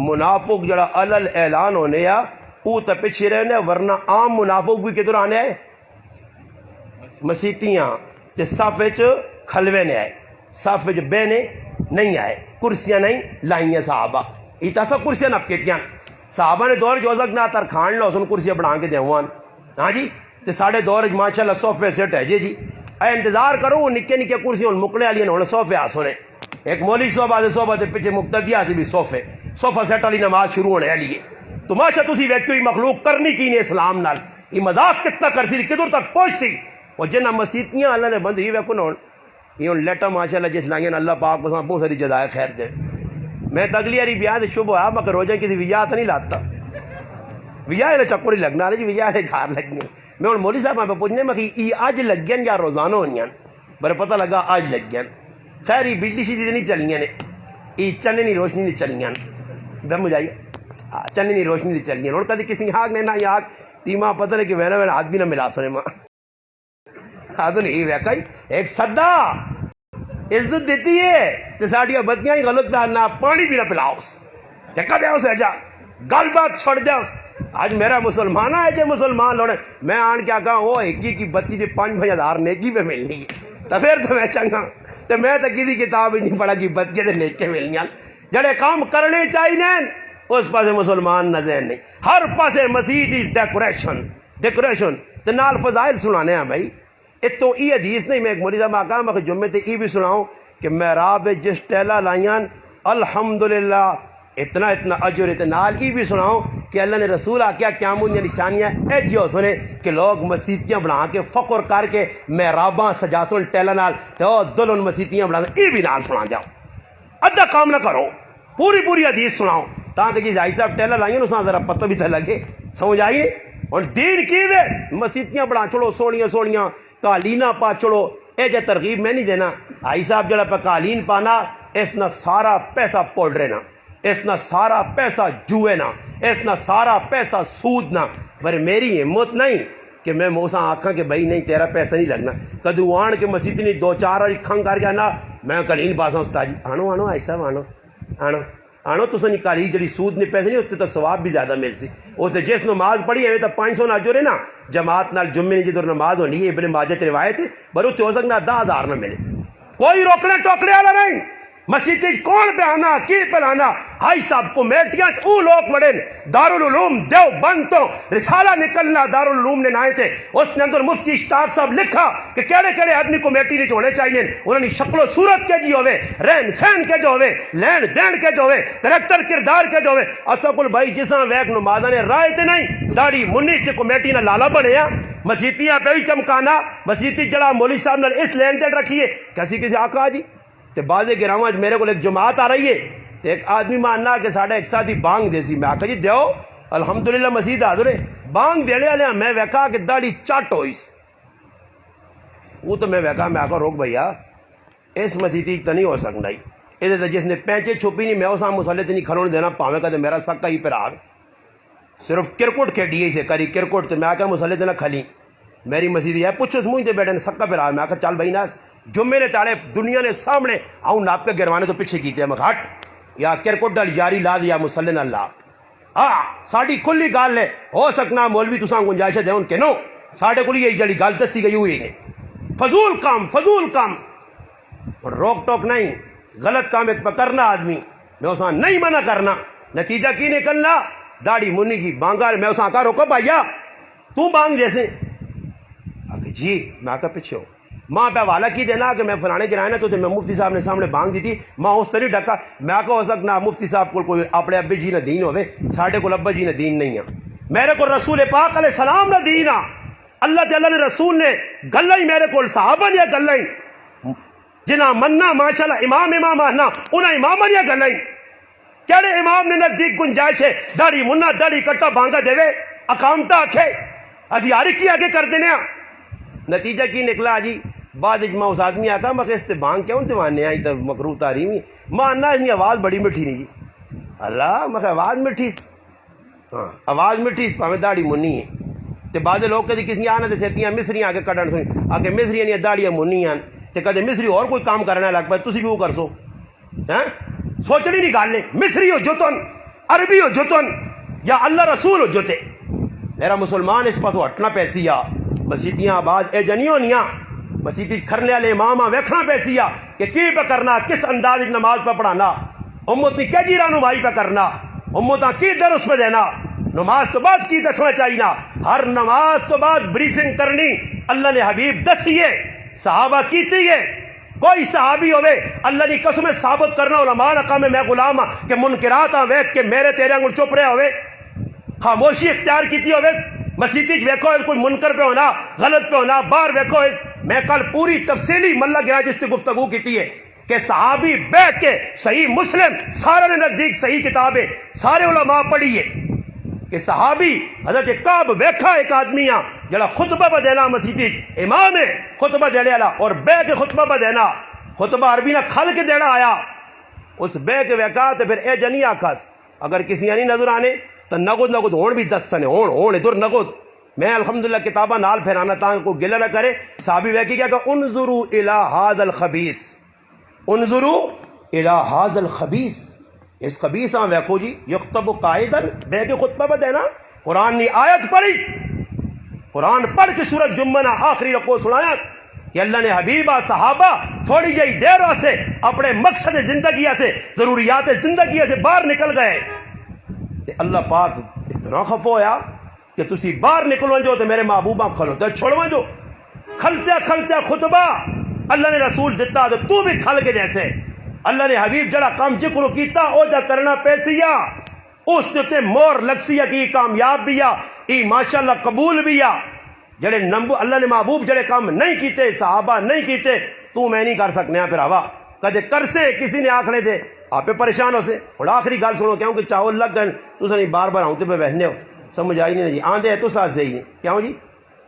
منافق جڑا علل اعلان ہونے یا او تا پیچھے رہنے، ورنہ عام منافق بھی کدھر آنے آئے مسیتیاں تے صف وچ کھلوے نے آئے، صف وچ بہنے نہیں آئے، کرسیاں نہیں لائیاں صحابہ. ایتا سب کرسیاں نپ کیتیاں صحابہ نے دور جو ازک نہ تر کھان لو سن کرسیاں بنا کے دیوان. ہاں جی تے ساڑھے دور ماشاءاللہ صوفے سیٹ ہے جی اے انتظار کرو وہ نکے نکے کرسیاں مکڑے والی نے صوفے آ سنے. ایک مولوی صوبہ دے پیچھے مقتدیہ سے بھی صوفہ سیٹ والی نماز شروع ہونے والی ہے. تو ماشاء تسی ویکھو ہی مخلوق کرنی کی نے اسلام نال یہ مذاق کتنا کر سی کدھر تک پہنچ سی. اور جنہ مسیتیاں اللہ نے بند ہی ویکھو نا یہ لیٹا ماشاءاللہ جس لائیں اللہ پاک کو بہت ساری جزائے خیر دے. میں تگلی ہری بیاہ شبہ ہے مگر روزہ کسی وجہ تو نہیں لاتا وجہ نے چکر ہی لگنا جی وجہ نے گھر لگنی. میں ہوں مولی صاحب پوچھنے میں کہ یہ اج لگ گیا یا روزانہ ہونی بڑے پتہ لگا اج لگ گیا. خیر یہ بجلی سی نہیں چلیاں نے یہ چنے نہیں روشنی نہیں چلیاں دم ہو جائیے چنے نہیں روشنی نہیں چلیاں. ہوں کدی کسی آگ نے نہ آگ تیما پتہ نہیں کہ میں نے ہاتھ بھی نہ ملا سنے ماں ہاتھ نہیں ویکا ایک سدا عزت دیتی ہے تو ساڑیاں بتیاں ہی غلط نہ پانی بھی نہ پلاؤ چکا دیا اسے جا گل بات چھوڑ دیا. آج میرا مسلمان ہے جو مسلمان لوڑے میں آن کیا کہا وہ ایک کی بتی 5,000 نیکی پہ ملنی ہے تو پھر تو میں چنگا تو میں تو کسی کتاب ہی نہیں پڑھا کہ بتی تے نیکے ملنی جڑے کام کرنے چاہیے اس پاسے مسلمان نظر نہیں ہر پاسے مسیح ڈیکوریشن تو نال فضائل سنانے ہیں بھائی. اتو ای حدیث نہیں میں ایک مولی صاحب آقا میں جمعے تے ای بھی سناؤں کہ محراب جس ٹیلا لائیاں الحمدللہ اتنا اجر اتنال ای بھی سناؤں کہ اللہ نے رسول آکیا قیامت کی نشانیاں ایجو سنے کہ لوگ مسیتیاں بنا کے فخر کر کے محراباں سجاسن ٹیلا نال تو دلن مسیتیاں بنا ای بھی نال سنا جاؤ ادھا کام نہ کرو پوری حدیث سناؤ تاکہ جی بھائی صاحب ٹیلا لائیاں اساں ذرا پتہ بھی تو لگے سمجھ آئیے. اور دین کی وے مسیتیاں بنا چھوڑو سوڑیاں قالینا پا چھوڑو اے جے ترغیب میں نہیں دینا. بھائی صاحب جڑا پہ قالین پانا اس نہ سارا پیسہ پوڑ نا اس نہ سارا پیسہ جوئے نا اس نہ سارا پیسہ سود نہ. پر میری ہمت نہیں کہ میں موسا آکھاں کہ بھائی نہیں تیرا پیسہ نہیں لگنا کدو آن کے مسیتی نہیں 2-4 اور کھنگ کر جانا میں قالین پاسا استاد جی آنو آئی صاحب آنو تو سنی قالین جڑی سود نے پیسے نہیں ہوتے تو ثواب بھی زیادہ مل سی. وہ تو جس نماز پڑھی ہے تو 500 نہ جو رہے نا جماعت نال جمعے نے جدھر نماز ہونی ہے ابن ماجہ چ روایت ہے برو تو ہو سکنا 10,000 نہ ملے. کوئی روکنے ٹوکنے والا نہیں مسجد کون پہ آنا کی پلانا ہائی صاحب کمیٹیاں او لوگ بڑے دارالعلوم دیوبند تو رسالہ نکلنا دارالعلوم نے نائے تھے اس نے اندر مفتی اشتاق صاحب لکھا کہ کیڑے کیڑے آدمی کمیٹی نہیں ہونے چاہیے انہوں نے شکل و صورت کے جی ہوئے رہن سہن کے جو ہوئے لین دین کے جو ہوئے کریکٹر کردار کے جو ہوئے اسا کل بھائی جساں ویک نمازہ نے رائے تے نہیں داڑھی منی تے کمیٹی نہ لالا بڑھیا مسجدیاں پہ ہی چمکانا مسجدی جڑا مولوی صاحب نے اس لین دین رکھیے کسی آقا جی تے بازے گراواں میرے کو ایک جماعت آ رہی ہے تے ایک آدمی ماننا کہ ساڑھا ایک ساتھی بانگ دے سی میں آکھا جی دیو الحمدللہ مسجد حاضر ہے بانگ دینے والے میں ویکھا کہ داڑھی چٹ ہوئی وہ تو میں ویکھا میں آکھا روک بھیا اس مسجدی تو نہیں ہو سکتا یہ جس نے پینچے چھپی نہیں میں اساں مسلے تے نہیں کھلونے دینا پاویں کا تے میرا سکا ہی پھر صرف کرکٹ کھیڈی سے کری کرکٹ تے میں آکھا مسلے تے نہ کھلی میری مسجد ہے پوچھو منہ تے بیٹھے سکا پھر میں آکھا چل بھائی نا جمعے نے تاڑے دنیا نے سامنے آؤں ناپ کے گروانے تو پیچھے کیتے ہیں مکھٹ یا کرکٹ ڈال جاری لا دیا مسلے نہ لا ساڑی کھلی گال ہے ہو سکنا مولوی تساں گنجائش دے ان کے نو ساڑے کھلی یہی جڑی گال دسی گئی ہوئی ہے فضول کام اور روک ٹوک نہیں غلط کام ایک پکڑنا آدمی میں اساں نہیں منع کرنا نتیجہ کی نکلنا داڑھی منی کی بانگا میں اساں کہا روکو بھائیا تو بانگ جیسے آگے جی میں آکا پیچھے ہو ماں پہ والا کی دینا کہ میں فلانے گرائے نا تو میں مفتی صاحب نے سامنے بانگ دی تھی ماں اس طرح ڈکا میں آکا ہو سکنا مفتی صاحب کو کوئی اپنے ابے جی نے دین ہوئے ساڑھے کو ابا جی نے دین نہیں ہے میرے کو رسول پاک علیہ السلام نے دین اللہ تعالیٰ نے رسول نے گلیں میرے کو صحابہ نے گلیں جنہاں مننا ماشاءاللہ امام آنا انہاں امام نے گلیں کیڑے امام نے نزدیک گنجائش ہے داڑھی منا داڑھی کٹا بانگا دے اقامتا آکھے ازیاری کی آگے کر دینے نتیجہ کی نکلا جی بعد اجماع اس آدمی آتا میں اس تے بانگ کیوں تے وانے آئی تو مکروہ تحریمی ماننا اس کی آواز بڑی مٹھی نہیں جی اللہ میں آواز مٹھی آواز مٹھی پاویں داڑھی منی ہے تے بعد لوگ کدی کسی آنا تے سیتیاں مصریاں آگے کڈن سنی آگے مصریاں نہیں داڑیاں منی آن تے کدے مصری اور کوئی کام کرنا لگ پائے تسی بھی وہ کر سو سوچنی نہیں گال مصری ہو جوتن عربی ہو جوتن یا اللہ رسول ہو جوتے میرا مسلمان اس پاس ہٹنا پیسی آ مسیتیاں آباد اے جنیوں نیاں مسیتی کھرنے والے امام ویکھنا پیسی آ کہ کی پہ کرنا کس انداز نماز پہ پڑھانا امت نے کیا جی رہنمائی پہ کرنا امتاں کی درس پہ دینا نماز تو بعد کی دسنا چاہیے ہر نماز تو بعد بریفنگ کرنی اللہ نے حبیب دسیے صحابہ کیتی ہے کوئی صحابی ہوئے اللہ نے قسم ثابت کرنا علماء نقام میں غلام کہ منکرات ویک کہ میرے تیرے انگل چپ رہے ہوئے خاموشی اختیار کیتی ہوئے مسیطی ویکھو کوئی منکر پہ ہونا غلط پہ ہونا باہر ویکھو میں کل پوری تفصیلی ملہ گرا جس سے گفتگو کیتی ہے کہ صحابی بیٹھ کے صحیح مسلم سارے نزدیک صحیح کتابیں سارے علماء پڑھیے کہ صحابی حضرت کعب ویکھا ایک آدمی جڑا خطبہ پہ دینا مسیطی امام ہے خطبہ دینے والا اور بے کے خطبہ پہ دینا خطبہ عربی نہ کھل کے دینا آیا اس بے کے ویکھا تو پھر اے جنی آکھاس اگر کسی نہیں نظر آنے تو نگد ہون بھی دستنے ہون ادھر نگد میں الحمدللہ کتابہ نال پھیرانا تاکہ کوئی گلہ نہ کرے صحابی ویکھی کیا کہ انظروا الی ھذا الخبیث انظروا الی ھذا الخبیث اس خبیث ویکھو جی یخطب قائدن بے کے خطبہ پہ دینا قرآن نے آیت پڑھی قرآن پڑھ کے سورۃ جمعہ آخری رکوع سنایا کہ اللہ نے حبیبہ صحابہ تھوڑی جہی دیر سے اپنے مقصد زندگی سے ضروریات زندگی سے باہر نکل گئے تے اللہ پاک اتنا خفو ہویا کہ تسی باہر نکلو جو تے میرے محبوبہ کھلو تے چھوڑو جو کھلتے خطبہ اللہ نے رسول دیتا تو بھی کھل کے جیسے اللہ نے حبیب جڑا کام جکرو کیتا او جا کرنا پیسیا اس تے مور لگسیا کی کامیاب بھی ای ماشاءاللہ قبول بھی جڑے نمبو اللہ نے محبوب جڑے کام نہیں کیتے صحابہ نہیں کیتے تو میں نہیں کر سکنے پھر آوا کدے کر سے کسی نے آکھنے تھے آپ پہ پریشان ہو سے اور آخری گل سنو کیوں کہ چاہو لگ گئے تو نہیں بار بار آؤں تے پہ بہنے ہو سمجھ آئی نہیں جی آندے تو ساتھ سے ہی نہیں کیوں جی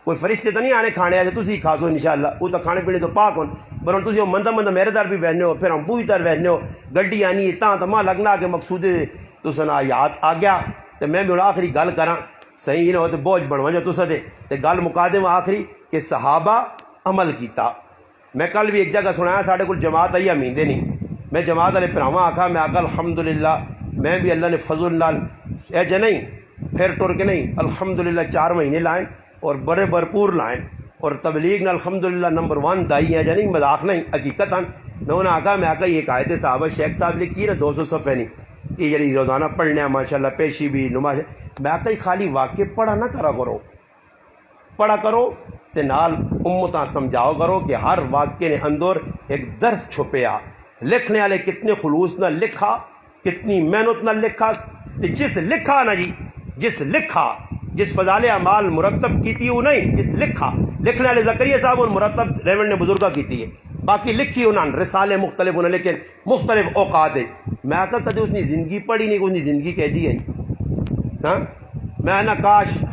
کوئی فرشتے تو نہیں آنے کھانے آئے تسی کھاسو انشاءاللہ وہ تو کھانے پینے تو پاک ہون برون تسی مندہ میرے در بھی بہنے ہو پھر ہم پوری در بہنے ہو گلڈی آنی تاں تو ماں لگنا کہ مقصود تو سنا یاد آ گیا تو میں بھی آخری گل کراں صحیح نہ ہو تو بوجھ بنوا جو تسا دے تو گل مکا دے آخری کہ صحابہ عمل کیتا میں کل بھی ایک جگہ سنایا ساڑھے کو جماعت آئی امیندے نہیں میں جماعت والے پراواں آکھا میں آکھا الحمدللہ میں بھی اللہ نے فضل نال اے جے نہیں پھر ٹر کے نہیں الحمدللہ 4 مہینے لائیں اور بڑے بھرپور لائیں اور تبلیغ نہ الحمدللہ نمبر 1 دائی ہیں جے نہیں مذاق نہیں حقیقت میں انہیں آقا یہ قائد صحابہ شیخ صاحب لکھی ہے نا 200 صفحے نہیں یہ جڑی روزانہ پڑھنے ماشاءاللہ پیشی بھی نماز میں آقا خالی واقع پڑھا نہ کرا کرو پڑھا کرو تے نال امتاں سمجھاؤ کرو کہ ہر واقعے نے اندر ایک درس چھپیا لکھنے والے کتنے خلوص نہ لکھا کتنی محنت نہ لکھا تے جس لکھا نا جی جس فضائل اعمال مرتب کیتی وہ نہیں جس لکھنے والے زکریا صاحب اور مرتب ریونڈ نے بزرگہ کیتی ہے باقی لکھی انہوں نے رسالے مختلف انہیں لیکن مختلف اوقات ہے میں آتا تجھے اس نے زندگی پڑھی نہیں کوئی زندگی کہہ جی ہے ہاں میں نہ کاش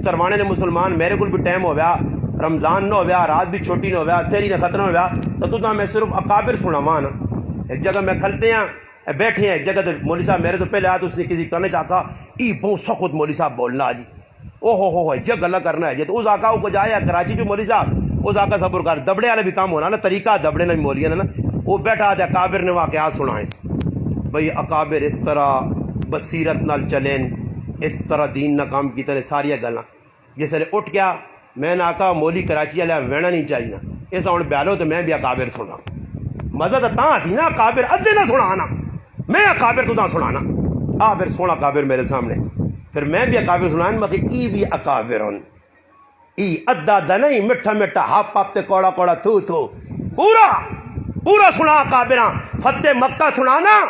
سروانے نے مسلمان میرے کو بھی ٹائم ہو گیا رمضان نہ ہو گیا رات بھی چھوٹی نہ ہو گیا سہری نہ ختم ہو گیا تو میں صرف اکابر سناواں نا ایک جگہ میں کھلتے ہیں بیٹھے ہیں ایک جگہ مولوی صاحب میرے تو پہلے آیا تو اس نے کسی کرنے چاہتا ای بہت سخت مولوی صاحب بولنا جی او ہو جگ اللہ کرنا ہے جی تو اس آقا کو جایا کراچی جو مولوی صاحب اس آقا صبر کر دبڑے والے بھی کام ہونا نا طریقہ دبڑے نے بھی مولیا نا وہ بیٹھا تھا اکابر نے واقعات سنائے بھئی اکابر اس طرح بصیرت نال چلیں اس طرح دین نہ کام کی طرح ساری گلاں جس نے اٹھ گیا میں نے آقا مولی کراچی والے وہنا نہیں چاہیے اس ہوں بیالو تو میں بھی اکابر سنا مزہ تو تاں سی نا اکابر ادھے نہ سنانا میں اکابر تو تاں سنانا آ پھر سونا اکابر میرے سامنے پھر میں بھی اکابر سنانا مگر ای بھی اکابر ہوں ای ادھا دا نہیں مٹھا مٹھا ہاپ پاپ تے کوڑا کوڑا تھو پورا سنا اکابراں فتح مکہ سنانا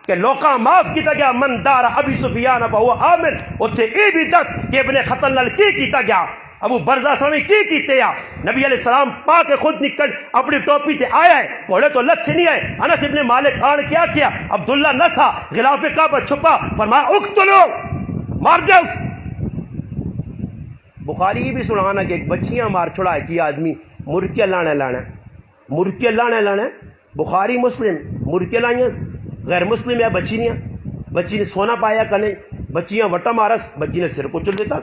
کہ لوکاں معاف کیتا گیا من دار ابی سفیان فہو آمن اتھے ای بھی دس کہ ابن خطل نال کی کیتا گیا ابو برزہ سلامی کی کیتے یا نبی علیہ السلام پا کے خود نکل اپنی ٹوپی تے آیا ہے گھوڑے تو لچ نہیں آئے انس ابن مالک آن کیا عبداللہ نسا غلاف کعبہ چھپا فرمایا اقتلو مار جاؤ بخاری بھی سنانا کہ ایک بچیاں مار چھڑا ہے کی آدمی مرکے لانے بخاری مسلم مرکے لائیں غیر مسلم ہے بچی نے سونا پایا کنے بچیاں وٹا مارس بچی نے سر کو چل دیتا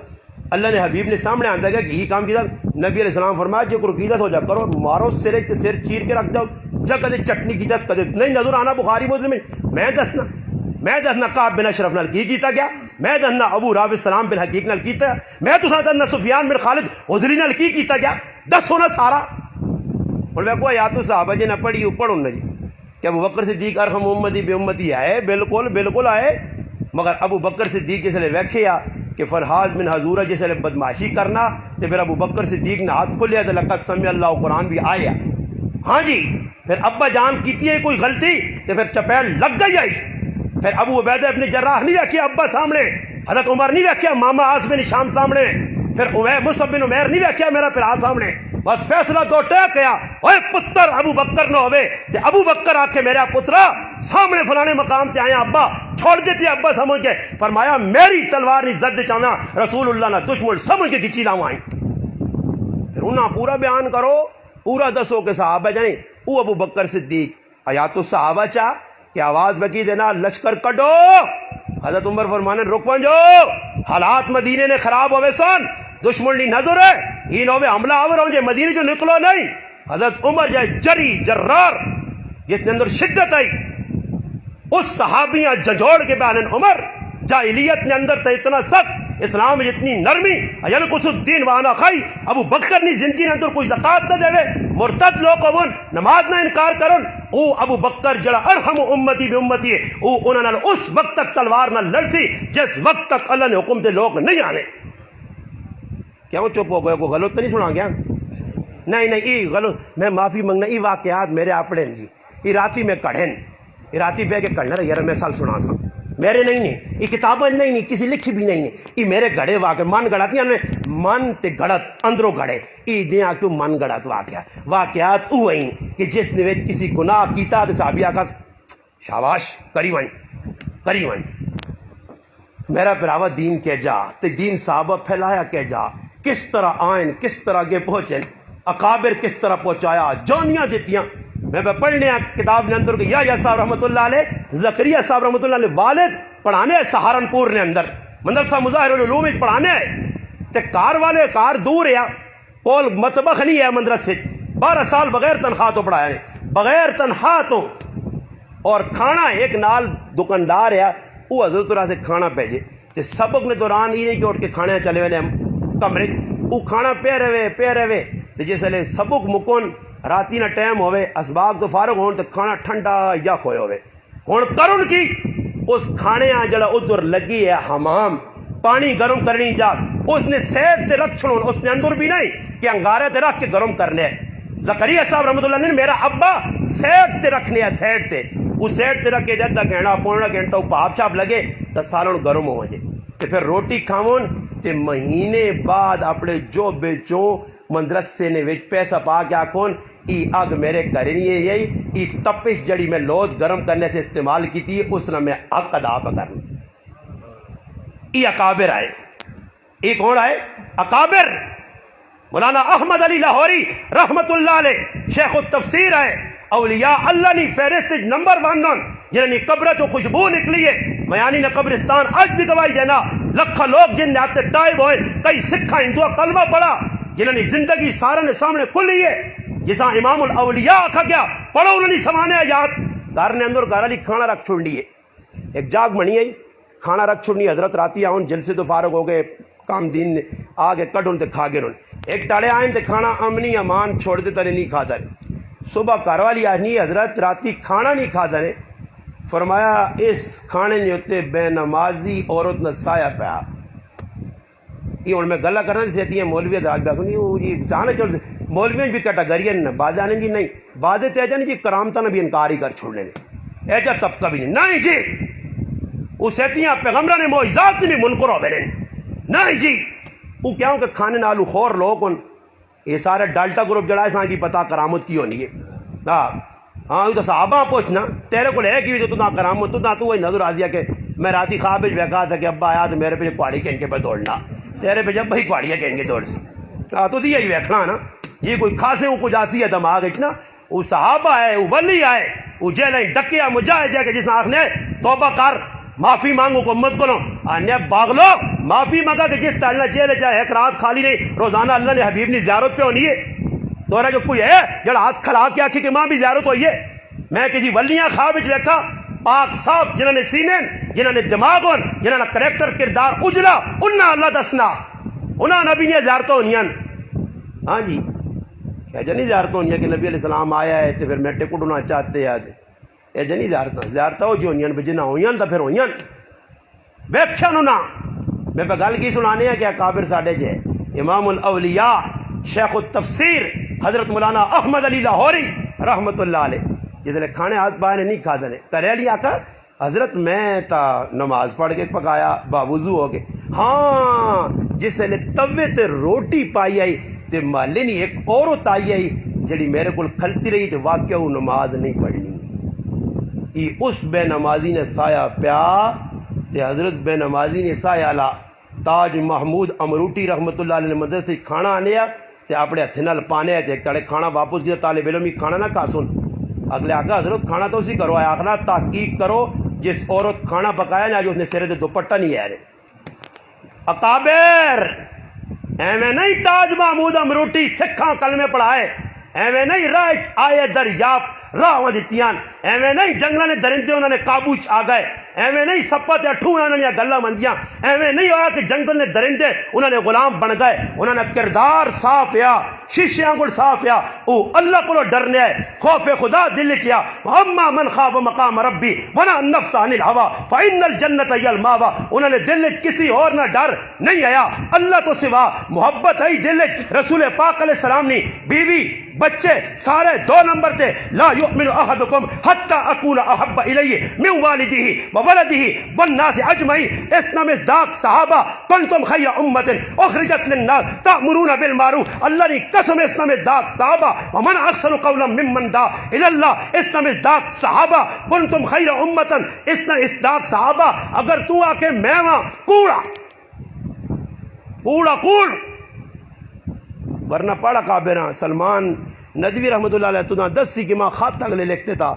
اللہ نے حبیب نے سامنے آتا گیا کہ یہ کام کیا نبی علیہ السلام فرمایا جو قیدت ہو جا کرو مارو سر چیر کے رکھ جاؤ جب کدے چٹنی کی دس کدے نہیں نظر آنا بخاری مسلم میں دسنا کعب بن اشرف نال کی کیتا گیا میں دسنا ابو راوی السلام بن حقیق نال کیتا میں تو ساتھ دسنا سفیان بن خالد حضری نال کی کیتا گیا دسو نا سارا اور میں کو یا تو صحابہ جی نہ پڑھی پڑھو نا جی کہ ابو بکر صدیق ارحم امتی بے امتی آئے بالکل آئے مگر ابو بکر صدیق جس نے ویکھیا کہ فرحاز بن حضورہ جس نے بدماشی کرنا تو پھر ابو بکر صدیق نے ہاتھ کھولیا تو لقد سمع اللہ قرآن بھی آیا ہاں جی پھر ابا جان کیتی ہے کوئی غلطی تو پھر چپیڑ لگ گئی آئی پھر ابو عبیدہ ابن جراح نہیں ویکھیا ابا سامنے حضرت عمر نہیں ویکھیا ماما عاص بن شام سامنے پھر مصعب بن عمیر نہیں ویکھیا میرا پھر سامنے بس فیصلہ تو طے کیا اوے پتر ابو بکر نہ ہوئے تے ابو بکر آ کے میرا پترا سامنے فلانے مقام تے آیا ابا چھوڑ دیتی ابا سمجھ کے فرمایا میری تلوار نہیں زد چاہنا رسول اللہ نہ دشمن سمجھ کے کھچی لاؤں آئیں پھر انہاں پورا بیان کرو پورا دسو کہ صحابہ جانے او ابو بکر صدیق آیات الصحابہ چاہ کہ آواز بکی دینا لشکر کڈو حضرت عمر فرمانے رک جو حالات مدینے نے خراب ہوئے سن دشمن نہیں نظر ہے ہی نوے حملہ آور ہوں جے مدینے جو نکلو نہیں حضرت عمر جائے جری جرار جس نے اندر شدت آئی اس صحابیاں ججوڑ کے بیان عمر جاہلیت نے اندر تا اتنا سخت اسلام جتنی نرمی یلقص الدین وانا خی ابو بکر نے زندگی نے اندر کوئی زکات نہ دے مرتد لوگ ون نماز نہ انکار کرن او ابو بکر جڑا ارحم امتی بے امتی ہے او انہاں نے اس وقت تک تلوار نہ لڑسی جس وقت تک اللہ نے حکم دے لوگ نہیں آنے کیا وہ چپ ہو گئے کوئی غلط تو نہیں سنا گیا نہیں ای غلط میں معافی منگنا ای واقعات میرے اپنے جی ای راتی میں کڑھن ای راتی بے کے کڑھنا یار میں سال سنا سا میرے نہیں ای کتابیں نہیں کسی لکھی بھی نہیں ای میرے گھڑے واقع من گڑاتی ہیں من تے گڑت اندروں گڑے ای دیاں کیوں من گڑت واقعات او ہیں کہ جس نے کسی گناہ کیتا تے صحابیہ کا شاباش کری وائن میرا پراوا دین کے جا تے دین صحابہ پھیلایا کے جا کس طرح آئین کس طرح کے پہنچیں اکابر کس طرح پہنچایا جانیاں دیتیاں میں پڑھنے کتاب نے اندر کہ یا صاحب رحمۃ اللہ علیہ زکریہ صاحب رحمۃ اللہ علیہ والد پڑھانے سہارنپور نے اندر مدرسہ مظاہر العلوم پڑھانے تے کار والے کار دور ہے کول مطبخ نہیں ہے مدرسے 12 سال بغیر تنخواہ تو پڑھایا نے بغیر تنخواہ تو اور کھانا ایک نال دکاندار ہے وہ حضرت اللہ سے کھانا بھیجے تے سبق نے دوران یہ نہیں کہ اٹھ کے کھانے چلے والے کمرے وہ کھانا پہ رہے تے جس ویلے سبق مکن راتی نہ ٹائم ہوئے اسباب تو فارغ ہون تے کھانا ٹھنڈا یک ہوئے ہوئے ہن کرن کی اس کھانے آ جڑا ادھر لگی ہے حمام پانی گرم کرنی جا اس نے سیڈ تے رکھ چھوڑ اس نے اندر بھی نہیں کہ انگارے تے رکھ کے گرم کرنے ہے زکریا صاحب رحمۃ اللہ نے میرا ابا سیڈ تے رکھنے ہے سیڈ تے اس سیڈ تے رکھ کے جدا گھنٹا پونا گھنٹہ پاپ چاپ لگے تو سالن گرم ہو جائے تے پھر روٹی کھاون تے مہینے بعد اپنے جو بیچوں مدرسے نے وچ پیسہ پا کے آکھون ای اگ میرے گھر نہیں ہے یہی ای تپش جڑی میں لوت گرم کرنے سے استعمال کی تھی اس نے میں حق ادا کرنا ای اکابر آئے ای کون آئے اکابر مولانا احمد علی لاہوری رحمت اللہ علیہ شیخ التفسیر آئے اولیاء اللہ نے فہرست نمبر 1 جنہوں نے قبر تو خوشبو نکلی ہے میانی نے قبرستان آج بھی گواہی دینا لکھا لوگ جن نے آتے ٹائب ہوئے کئی سکھا ہندوہ کلمہ پڑھا جنہوں نے زندگی سارا نے سامنے کھلی ہے جسا امام الاولیاء آکھا گیا پڑھو انہوں نے سمانے آیات گھر نے اندر گھر علی کھانا رکھ چھوڑ لیے ایک جاگ بنی آئی کھانا رکھ چھوڑنی حضرت راتی آؤں جلسے تو فارغ ہو گئے کام دین آگے کٹن تے کھا گئے ایک ٹاڑے آئیں تے کھانا امنی امان چھوڑ دے تنے نہیں کھاتا صبح گھر والی آنی حضرت راتی کھانا نہیں کھاتا نے فرمایا اس کھانے نے ہوتے بے نمازی عورت نہ سایہ پیا یہ ہوں میں گلا کرنا سہتی ہیں مولوی دراج بیٹھوں جی جانے چل سے مولوی بھی کیٹاگریاں نہ بعض آنے جی نہیں بعض تیجا نہیں جی کرامتا نے بھی انکار ہی کر چھوڑنے نے ایجا طبقہ بھی نہیں جی وہ سہتی ہیں پیغمبر نے معجزات نہیں منکر ہو گئے نہیں جی وہ کیا ہوں کہ کھانے نالو خور لوگ ان یہ سارے ڈالٹا گروپ جڑا ہے ساں کی پتہ کرامت کی ہونی ہے ہاں یہ تو صحابہ پوچھنا تیرے کو لے کی تو نہ کرامت تو نہ تو وہی نظر آ دیا کہ میں راتی خواب میں کہا تھا کہ ابا آیا تو میرے پہ کوڑی کہن کے پہ دوڑنا تیرے پہ جب بھائی کوڑیاں کہیں گے دوڑ سی تو دیا ہی ویکھنا نا یہ کوئی خاصے وہ کچھ آسی ہے دماغ نا وہ صحابہ ہے وہ ولی آئے وہ جیلیں ڈکیا مجاہد ہے کہ جس آنکھ نے توبہ کر معافی مانگو کو مت کرو آنے باغلو معافی مانگا کہ جس طرح جیل جائے ایک رات خالی نہیں روزانہ اللہ نے حبیب نے زیارت پہ ہونی ہے تو رہا جو کوئی ہے جڑا ہاتھ کھلا کے آکھی کہ ماں بھی زیارت ہوئی ہے میں کہ جی ولیاں خواب وچ ویکھا پاک صاحب جنہوں نے سینے جنہوں نے دماغ ہون جنہوں نے کریکٹر کردار اجلا انہاں اللہ دسنا انہاں نبی نے زیارتیں ہونیاں ہاں جی ایجا نہیں زیارتیں ہونیاں کہ نبی علیہ السلام آیا ہے تو پھر میں ٹکٹ ہونا چاہتے ہیں ایجا نہیں زیارتیں ہو جو ہونیاں جنہ ہوئیاں تو پھر ہوئیاں ویکھیا نو نا میں پہ گل کی سنانے ہیں کہ اکابر ساڈے جے امام الاولیاء شیخ التفسیر حضرت مولانا احمد علی لاہوری رحمت اللہ علیہ جس کھانے ہاتھ پائے نہیں کھا دے کرے لیا آقا حضرت میں تا نماز پڑھ کے پکایا باوضو ہو کے ہاں جس نے توے تے روٹی پائی آئی تے مالے نہیں ایک عورت آئی آئی جڑی میرے کو کھلتی رہی تے واقعہ وہ نماز نہیں پڑھنی یہ اس بے نمازی نے سایہ پیا تے حضرت بے نمازی نے سایہ لا تاج محمود امروٹی رحمت اللہ علیہ مدرسے سے کھانا آنے تے اپنے ہتھ نال پانے تے ایک تڑے کھانا واپس کیا طالب علم ہی کھانا نہ کھا سن اگلے آقا حضرت کھانا تو اسی کرو آخنا تحقیق کرو جس عورت کھانا پکایا نا جو اس نے سرے دے دوپٹہ نہیں ہے اکابر ایویں نہیں تاج محمود امروٹی سکھاں کلمے پڑھائے ایویں نہیں راہ آئے دریاب راہ دیتیاں ایویں نہیں جنگلہ نے درندے انہوں نے قابو آ گئے ایویں نہیں سپا تے اٹھو انہوں نے گلہ مندیاں ایویں نہیں ہوا کہ جنگل نے درندے انہوں نے غلام بن گئے انہوں نے کردار صاف یا شیشیاں گل صاف یا او اللہ کو ڈرنے ہے خوف خدا دل کیا اما من خاف مقام ربی ونا النفس عن الهوى فان الجنت هي الماوى انہوں نے دل کسی اور نہ ڈر نہیں آیا اللہ تو سوا محبت ہے دل رسول پاک علیہ السلام نے بیوی بچے سارے 2 نمبر تے لا یؤمن احدکم حتی اکون احب الیہ من والدہ وولدہ والناس اجمعین اس نام ازداق صحابہ کنتم خیر امت اخرجت للناس تأمرون بالمعروف اللہ نے قسم اس نام ازداق صحابہ ومن احسن قولا ممن دعا الی اللہ اس نام ازداق صحابہ کنتم خیر امت اس نام ازداق صحابہ اگر تو آ کے میں وہاں کوڑا کوڑا کوڑ ورنہ پڑھا کابرہ سلمان ندوی رحمت اللہ علیہ تنا 10 سی کہ ماں خط تک لے لکھتے تھا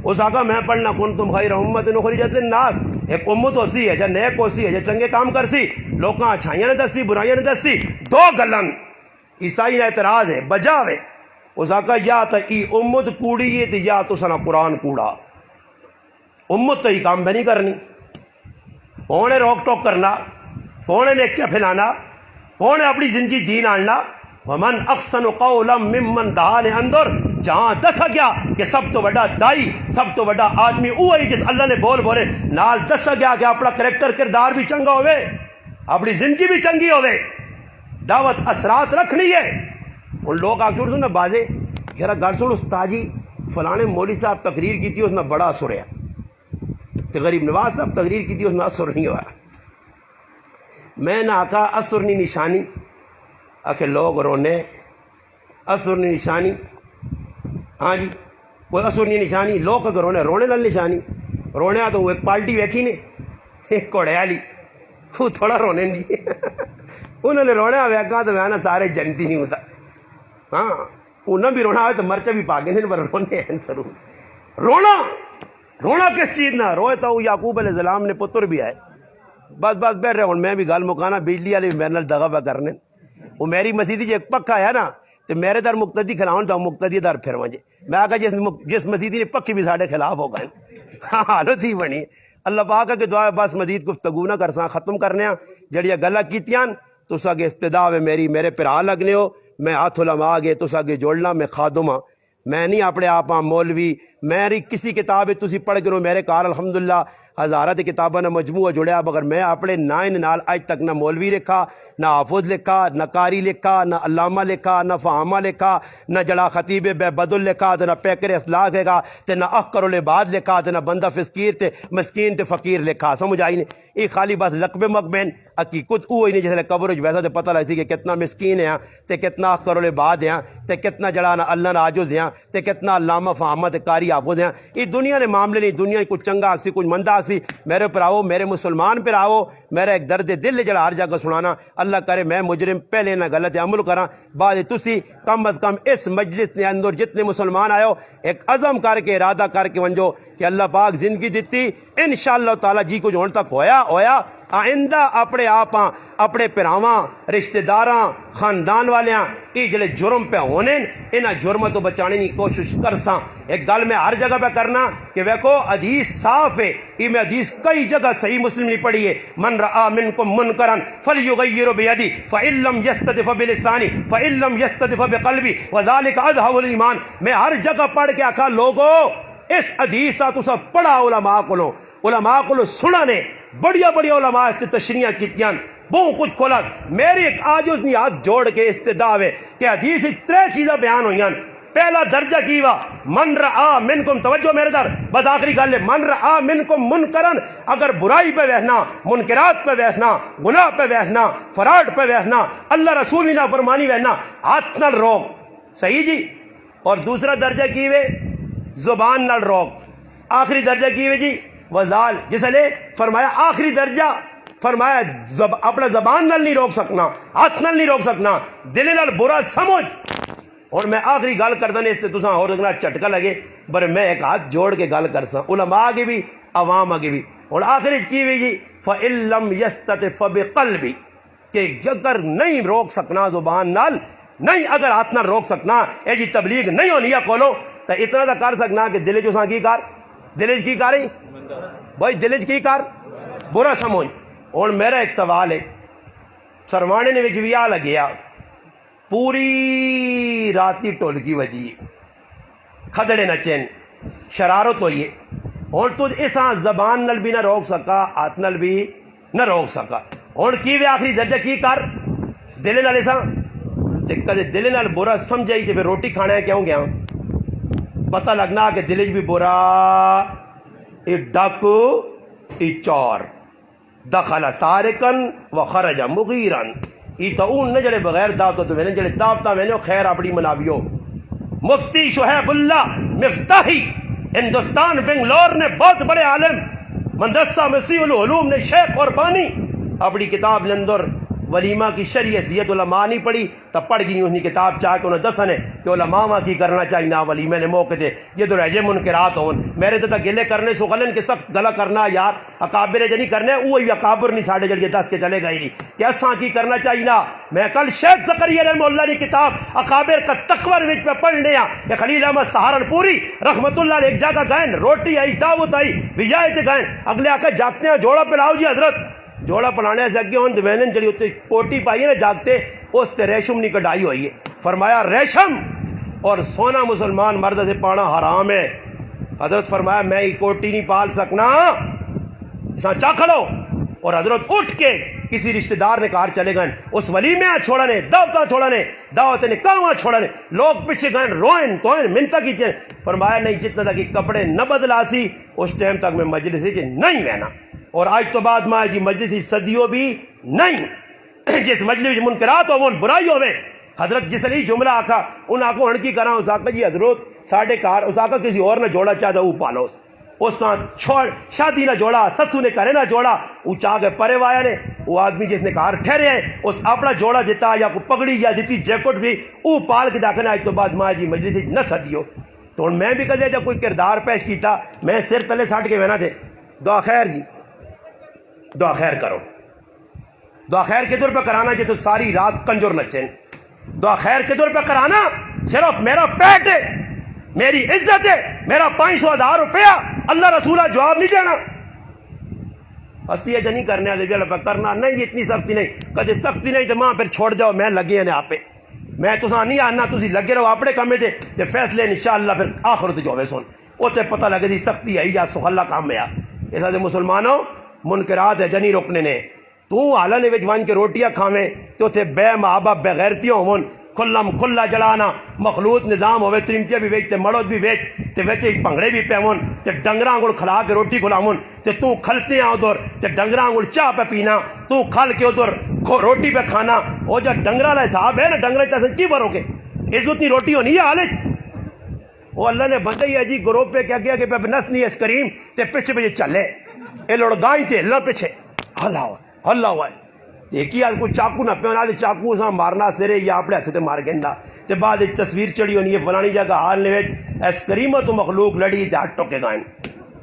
اس آگا میں پڑھنا کنتم خیر امت اخرجت للناس ایک امت ہوسی ہے جا نیک ہوسی ہے جا چنگے کام کرسی لوکاں اچھائیاں نے دسی برائیاں نے دسی 2 گلن عیسائی نے اعتراض ہے بجاوے اس آگا یا تا ای امت کوڑی ہے یا تو سنا قرآن کوڑا امت تو ہی کام بھی نہیں کرنی کون ہے روک ٹوک کرنا کون ہے نیکیاں پھیلانا کون ہے اپنی زندگی دین آننا ومن احسن قولا ممن دعا لأندر، جہاں دسا گیا کہ سب تو بڑا دائی، سب تو بڑا آدمی وہی جس اللہ نے بول بولے نال دسا گیا کہ اپنا کریکٹر کردار بھی چنگا ہوئے، اپنی زندگی بھی چنگی ہوئے، دعوت اثرات رکھنی ہے۔ ان لوگ آگ چھوڑ سن نا بازے کہ گھر سن استاد جی فلانے مولوی صاحب تقریر کی تھی اس میں بڑا اثر ہے، تو غریب نواز صاحب تقریر کی تھی اس میں اثر نہیں ہوا۔ میں نے آکا اثر نہیں نشانی آکے لوگ رونے، اثر نہیں نشانی، ہاں جی کوئی اثر نہیں نشانی، لوگ اگر رونے نال نشانی، رونے تو وہ ایک پارٹی ویکھی نے ایک کوڑے والی وہ تھوڑا رونے نہیں انہوں نے رونے ویکا تو میں سارے جنتی نہیں ہوتا، ہاں انہیں بھی رونا ہوئے تو مرچہ بھی پاگے نہیں پر رونے ہیں ضرور۔ رونا کس چیز نہ روئے تو یعقوب علیہ السلام نے پتر بھی آئے، بس بیٹھ رہے ہوں میں بھی گل مکانا بجلی والے میرے نال دغا پہ کرنے، وہ میری مسیدی جو ایک پکا ہے نا تو میرے در مقتدی کھلاؤں تو مقتدی در پھر وجے میں آگا جس مسیدی نے پکی بھی ساڑھے خلاف ہو گئے، ہاں حالت ہی بنی۔ اللہ پاک کے دعا بس مزید گفتگو نہ کرساں، ختم کرنے جڑیاں گلاں کیتیاں تس اگے استدا ہے میرے پرا لگنے ہو، میں ہاتھ علماء آگے تس اگے جوڑنا، میں خادم ہاں، میں نہیں اپنے آپ ہاں مولوی، میری کسی کتاب تسی پڑھ کرو میرے کار الحمدللہ ہزارہ تے کتاباں نہ مجموعہ جڑیا، مگر میں اپنے نائن نال اج تک نہ مولوی لکھا، نہ حافظ لکھا، نہ قاری لکھا، نہ علامہ لکھا، نہ فہامہ لکھا، نہ جڑا خطیب بے بدل لکھا، نہ پیکر اخلاق لکھا، تے نہ احقر العباد لکھا، تے نہ بندہ فسکیر تے مسکین تے فقیر لکھا، سمجھ آئی نہیں؟ یہ خالی بس لقب مقبین حقیقت وہ ہی نہیں جیسے قبر ویسا تے پتہ لگ سی کہ کتنا مسکین ہیں تے کتنا احقر العباد ہیں تے کتنا جڑا نہ اللہ نہ عاجز ہیں تے کتنا علامہ فہامہ تے قاری حافظ ہیں۔ یہ دنیا نے معاملے نہیں، دنیا کچھ چنگا آکسی کچھ مندہ آکسی، میرے پر آؤ، میرے مسلمان پر آؤ، میرا ایک درد دل جڑا ہر جگہ سنانا، اللہ کرے میں مجرم پہلے نہ غلط عمل کراں، بعد تسی کم از کم اس مجلس نے اندر جتنے مسلمان آئے ہو ایک عزم کر کے ارادہ کر کے ونجو کہ اللہ پاک زندگی دیتی انشاءاللہ تعالی جی کچھ ہون تک ہویا آئندہ اپنے آپاں اپنے پراواں رشتہ داراں خاندان والیاں یہ جلے جرم پہ ہونے انہاں جرموں تو بچانے کی کوشش کرساں۔ ایک گل میں ہر جگہ پہ کرنا کہ ویکو حدیث صاف ہے، یہ میں حدیث کئی جگہ صحیح مسلم نہیں پڑھی ہے، من رآ منکم منکرا فلیغیر بیدی فإن لم یستطع فبلسانی فإن لم یستطع بقلبی وذلک اظہر الایمان۔ میں ہر جگہ پڑھ کے آکھا لوگو اس حدیث تو سب پڑھا علماء کو سنا نے بڑیا علماء اس تشریح کیتیاں بہت کچھ کھولا، میری ایک عاجز نہیں ہاتھ جوڑ کے استدعا ہے کہ حدیث ترے چیزیں بیان ہوئی ہیں۔ پہلا درجہ کی وا من رآ منکم، توجہ میرے در بس آخری گل ہے، من رآ منکم منکرن، اگر برائی پہ بیٹھنا، منکرات پہ بیٹھنا، گناہ پہ بیٹھنا، فراڈ پہ بیٹھنا، اللہ رسول کی نافرمانی بیٹھنا، ہاتھ نال روک، صحیح جی۔ اور دوسرا درجہ کی وے زبان نال روک، آخری درجہ کی وے جی وزال، جس نے فرمایا آخری درجہ فرمایا اپنا زبان نال نہیں روک سکنا، ہاتھ نال نہیں روک سکنا، دل نال برا سمجھ۔ اور میں آخری گل کردا نے اس تے تساں اور اگلا جھٹکا لگے پر میں ایک ہاتھ جوڑ کے گل کرساں علماء آگے بھی عوام آگے بھی۔ اور آخری کی ہوئی جی فَإِن لَّمْ يَسْتَطِعْ فَبِقَلْبِهِ، کہ اگر نہیں روک سکنا زبان نال، نہیں اگر ہاتھ نال روک سکنا، اے جی تبلیغ نہیں ہونی ہے کولو تو اتنا تو کر سکنا کہ دل چ کی کر دل چ کی کر بھائی دل چ کی کر برا سمجھ۔ اور میرا ایک سوال ہے، سروانے نے ویاہ لگیا، پوری راتی ٹولکی وجی، کھدڑے نچن، شرارت ہوئی ہے، اور تو اساں زبان نل بھی نہ روک سکا، ہاتھ نل بھی نہ روک سکا، اور کی وے آخری درجہ کی کر دل نال اساں تے کدے دل نال برا سمجھائی تے پھر روٹی کھانا ہے کیوں گیا، پتہ لگنا کہ دل بھی برا، اے ڈاکو اے چور، دخل سارقن و خرج مغیرن، ای تو اون نے جڑے بغیر دعوت تو وینے جڑے دعوتاں وینے خیر اپنی مناویو۔ مفتی شہیب اللہ مفتاحی ہندوستان بنگلور نے بہت بڑے عالم مدرسہ مسیح العلوم نے شیخ قربانی اپنی کتاب لندر ولیمہ کی شرعی حیثیت علماء نہیں پڑھی تو پڑھ گئی انہی کتاب چاہ کے انہیں دسنے کہ علماء ماں کی کرنا چاہیے نہ ولیمہ نے موقع دے یہ تو رہجے منکرات ہون میرے تو گلے کرنے سو غلن کے سخت گلا کرنا یار اکابر جنی کرنے وہی اکابر نہیں ساڑھے جڑیے دس کے چلے گئی نہیں کہ اساں کی کرنا چاہیے نا۔ میں کل شیخ زکریا رحمہ اللہ کی کتاب اکابر کا تقوی وچ پہ پڑھنے کہ خلیل احمد سہارنپوری رحمت اللہ علیہ ایک جگہ گئے، روٹی آئی دعوت آئی وجایت گئے، اگلے آکے جاگتے ہیں جوڑا پلاؤ جی حضرت، جوڑا پلانے سے اگے ہوں میں نے جڑی اتنے کوٹی پائی ہے نا جاگتے اس تے ریشم نہیں کڑائی ہوئی ہے. فرمایا ریشم اور سونا مسلمان مرد سے پانا حرام ہے. حضرت فرمایا میں ہی کوٹی نہیں پال سکنا, اساں چا کھڑو. اور حضرت اٹھ کے کسی رشتہ دار نے کار چلے گئے, اس ولیمے چھوڑا نے, دعوتاں چھوڑا نے, دعوت نکاح چھوڑا نے, لوگ پیچھے گئے روئن توئن منتا کی. فرمایا نہیں جتنا تک کپڑے نہ بدلا سی اس ٹائم تک میں مجلس نہیں رہنا. اور آج تو بعد میں جی مجلس صدیوں بھی نہیں. جس مجلس منکرات ہو برائی ہوئے, حضرت جس نے جملہ آکھا ان آنکھوں ہنکی کرا, اس آقا جی حضرت ساڑھے کار, اس آقا کسی اور نے جوڑا چاہتا وہ پالو, اس چھوڑ شادی نہ جوڑا, سسو نے کرے نہ جوڑا, وہ چاہ کے پرے وایا نے. وہ آدمی جس نے کار ٹھہرے ہیں اس اپنا جوڑا دیتا یا کوئی پگڑی یا دیتی جیکٹ بھی وہ پال کے داخلہ. آج تو بعد ماں جی مجلس نہ سدیو. تو میں بھی کدے جب کوئی کردار پیش کیتا میں سر تلے سٹ کے بہنا دے دعا خیر جی, دعا خیر کرو. دعا خیر کے طور پہ کرانا جی تو ساری رات کنجور نچیں. دعا خیر کے طور پہ کرانا صرف میرا پیٹ ہے, میری عزت ہے, میرا 500,000 روپیہ, اللہ رسولہ جواب نہیں دینا. ہستی ہے نہیں کرنے والے بھی کرنا نہیں, اتنی سختی نہیں. کدے سختی نہیں تو ماں پھر چھوڑ جاؤ, میں لگے ہیں آپ پہ, میں تو نہیں آنا, تھی لگے رہو اپنے کامے تے فیصلے انشاءاللہ پھر آخر تے جو سن اتنے پتہ لگے دی سختی ہے یا سخلا کام ہے. اس واسطے مسلمانوں منکرات ہے جنی روکنے نے. تو حالہ نے وچ وان کے روٹیاں کھاویں تو تے بے محابہ بے غیرتیاں ہون, کھلم کھلا جلانا, مخلوط نظام ہوئے, ترمچیاں بھی ویچ تے مڑود بھی ویچ تے ویچے پنگڑے بھی پیون تے ڈنگراں گل کھلا کے روٹی کھلاون تے تو کھلتے ہیں ادھر تے ڈنگراں گل چاہ پہ پینا, تو کھل کے ادھر روٹی پہ کھانا. وہ جب ڈنگراں دا حساب ہے نا, ڈنگراں تسن کی برو کے عزت نہیں روٹی ہونی ہے حالچ. وہ اللہ نے بندے ہی ہے جی گروپ پہ کیا کیا کہ پہ نس نہیں اس کریم تے پیچھے پیچھے چلے اے لڑگائیں تے اللہ پیچھے اللہ ہوا ہے. ایک آج کوئی چاقو نہ پیونا تے چاقو اساں مارنا سرے یا اپنے ہاتھ تے مار گندا تے بعد ایک تصویر چڑی ہونی ہے فلانی جگہ حال نے اس کریمہ تو مخلوق لڑی تے ہٹ ٹوکے گائیں.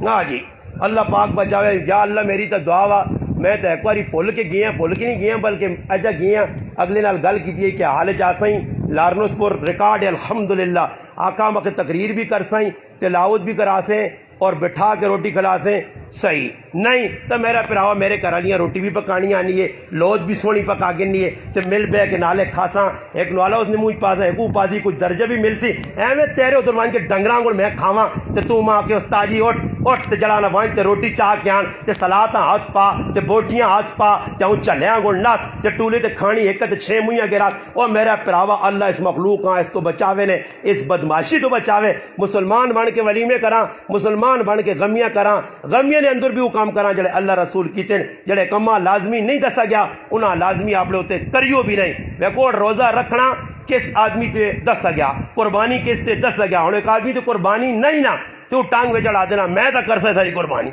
ہاں جی اللہ پاک بچاوے. یا اللہ میری تو دعا وا, میں تو ایک باری بھول کے گیا, بھول کے نہیں گیا بلکہ اجا گیا اگلے نال گل کی کہ حال چاسیں لارنوس پور ریکارڈ ہے الحمدللہ. آقا مکہ تقریر بھی کر سائیں, تلاوت بھی کرا سیں اور بٹھا کے روٹی کھلا سیں. صحیح نہیں تو میرا پراوا میرے گھر والیاں روٹی بھی پکانی آنی ہے, لوت بھی سونی پکا گنی ہے تے مل بہ کے نالے کھاساں. ایک نوالا اس نے منہ پاسا ایک پاسی کچھ درجہ بھی مل سی ایویں تیرے ادھر وان کے ڈنگراں کو میں کھاواں تے تو ماں کے استاد جی اٹھ تے جڑا نہ وان تے روٹی چاہ کے آن تے سلاتاں ہاتھ پا تے بوٹیاں ہاتھ پا تے ہوں چلیاں گل نس تے ٹولے تے کھانی ایک تے 6 مویاں کے رات. او میرا پراوا اللہ اس مخلوق اس کو بچاوے نے, اس بدماشی تو بچاوے. مسلمان بن کے ولیمے کراں, مسلمان بن کے غمیاں کراں, غمیاں نے اندر بھی وہ کام کراں جڑے اللہ رسول کیتے جڑے کما لازمی نہیں دسا گیا انہاں لازمی آپ لوگ تے کریو بھی نہیں. ویکھو روزہ رکھنا کس آدمی تے دسا گیا, قربانی کس تے دسا گیا. ہن ایک آدمی تے قربانی نہیں نا تو ٹانگ وچ چڑھا دینا میں تا کر ساری قربانی,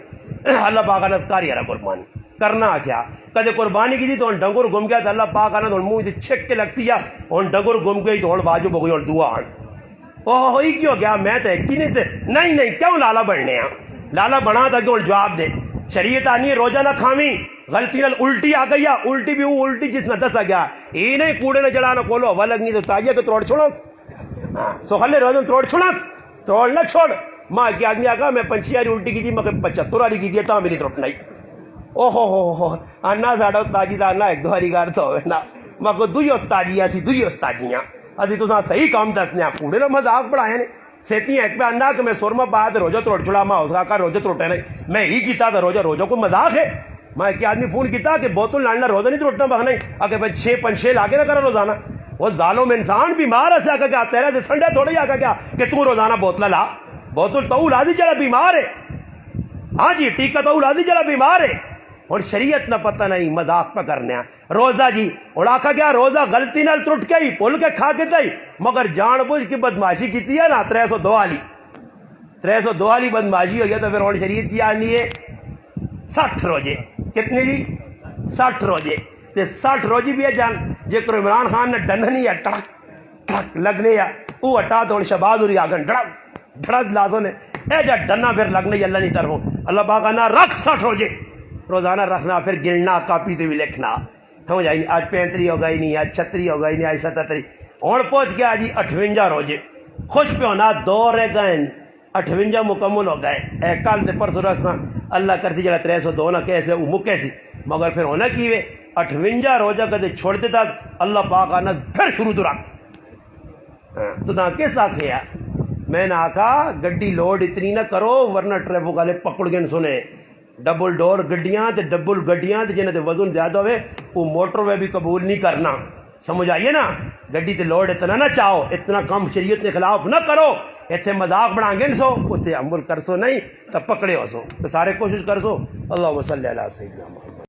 اللہ پاک نے کاری ہے قربانی کرنا کیا. کدے قربانی کی تھی تو ڈنگر گم گیا تو اللہ پاک نے منہ تے چھک کے لگسی یا ہن ڈنگر گم گئی تو ہن باجو بگوئی اور دعا ہن او ہوئی کیوں گیا میں تے کی نہیں کیوں لالا بننے ہیں, لالا بنا تھا کہ جواب دے. شریعت آنی ہے روزہ نہ کھاویں, غلطی نال الٹی آ گئی, الٹی بھی وہ الٹی جس نہ دسا گیا یہ نہیں کوڑے نہ جڑا نہ کولو ہوا لگنی تو تاجیا کے توڑ چھوڑس سو خلے روزہ توڑ چھوڑس توڑ نہ چھوڑ. ماں کے آدمی آگا میں 25 والی الٹی کی تھی میں 75 والی کی تھی تا میری تروٹ نہیں. او ہو انا ساڈا استاجی دا نا ایک دو ہری گار تو ہوے نا میں کو دوئی استاجی اسی دوئی استاجیاں اسی تو صحیح کام دسنے کوڑے نہ مذاق بڑھائے نے سیتی ایک پہ انا کہ میں سرما پایا تو روزہ توڑ چھڑا ماں اس کا روزہ توڑے نہیں میں ہی کیتا تھا روزہ کو مذاق ہے. میں ایک آدمی فون کیتا کہ بوتل لانا روزہ نہیں توڑنا بخنا اگر میں 6 لاگے نہ کرا روزانہ. وہ ظالم انسان بیمار ہے سے کیا تیرا دے سنڈے تھوڑے آگا کیا کہ تو روزانہ بوتل لا, بوتل تو لا دی جڑا بیمار ہے. ہاں جی ٹیکا تو لا دی جڑا بیمار ہے. اور شریعت نہ پتہ نہیں مذاق پہ کرنے روزہ جی اور آکھا گیا روزہ غلطی نال ٹوٹ کے ہی بھول کے کھا کے دئی مگر جان بوجھ کی بدماشی کی ہے نا 302 والی بدماشی ہو گیا تو پھر اور شریعت کی آنی ہے 60 روزے. کتنے جی 60 روزے تے 60 روزی بھی ہے جان جے کرو عمران خان نے ڈننی ہے ٹڑک ٹڑک لگنے یا وہ ہٹا تو شہباز ہوری آگن ڈڑک ڈڑک لازوں نے اے جا ڈنا پھر لگنے اللہ نہیں طرفوں. اللہ پاک آنا رکھ 60 روزے روزانہ رکھنا پھر گننا کاپی تے بھی لکھنا سمجھ آئی نہیں. آج 35 ہو گئی نہیں, آج 36 ہو گئی نہیں, آج 37 اور پہنچ گیا جی 58 روزے. خوش پہ ہونا 2 رہ گئے 58 مکمل ہو گئے. کل تے پرسوں رسنا اللہ کرتی جڑا 302 نہ کیسے وہ مکے سی مگر پھر ہونا کیوے 58 روزہ کدے چھوڑ دیتا اللہ پاک آنا پھر شروع تو رکھ تو نہ کس آخے ہے میں نے آکھا گڈی لوڈ اتنی نہ کرو ورنہ ٹریفک والے پکڑ کے سنے ڈبل ڈور گڈیاں تے ڈبل گڈیاں تے جنہیں تے وزن زیادہ ہوئے وہ موٹر وے بھی قبول نہیں کرنا سمجھ آئیے نا گڈی تے لوڈ اتنا نہ چاہو اتنا کم شریعت کے خلاف نہ کرو اتنے مذاق بنا گے سو اتنے عمل کر سو نہیں تو پکڑے ہو سو تو سارے کوشش کر سو اللہ صلی علی سیدنا محمد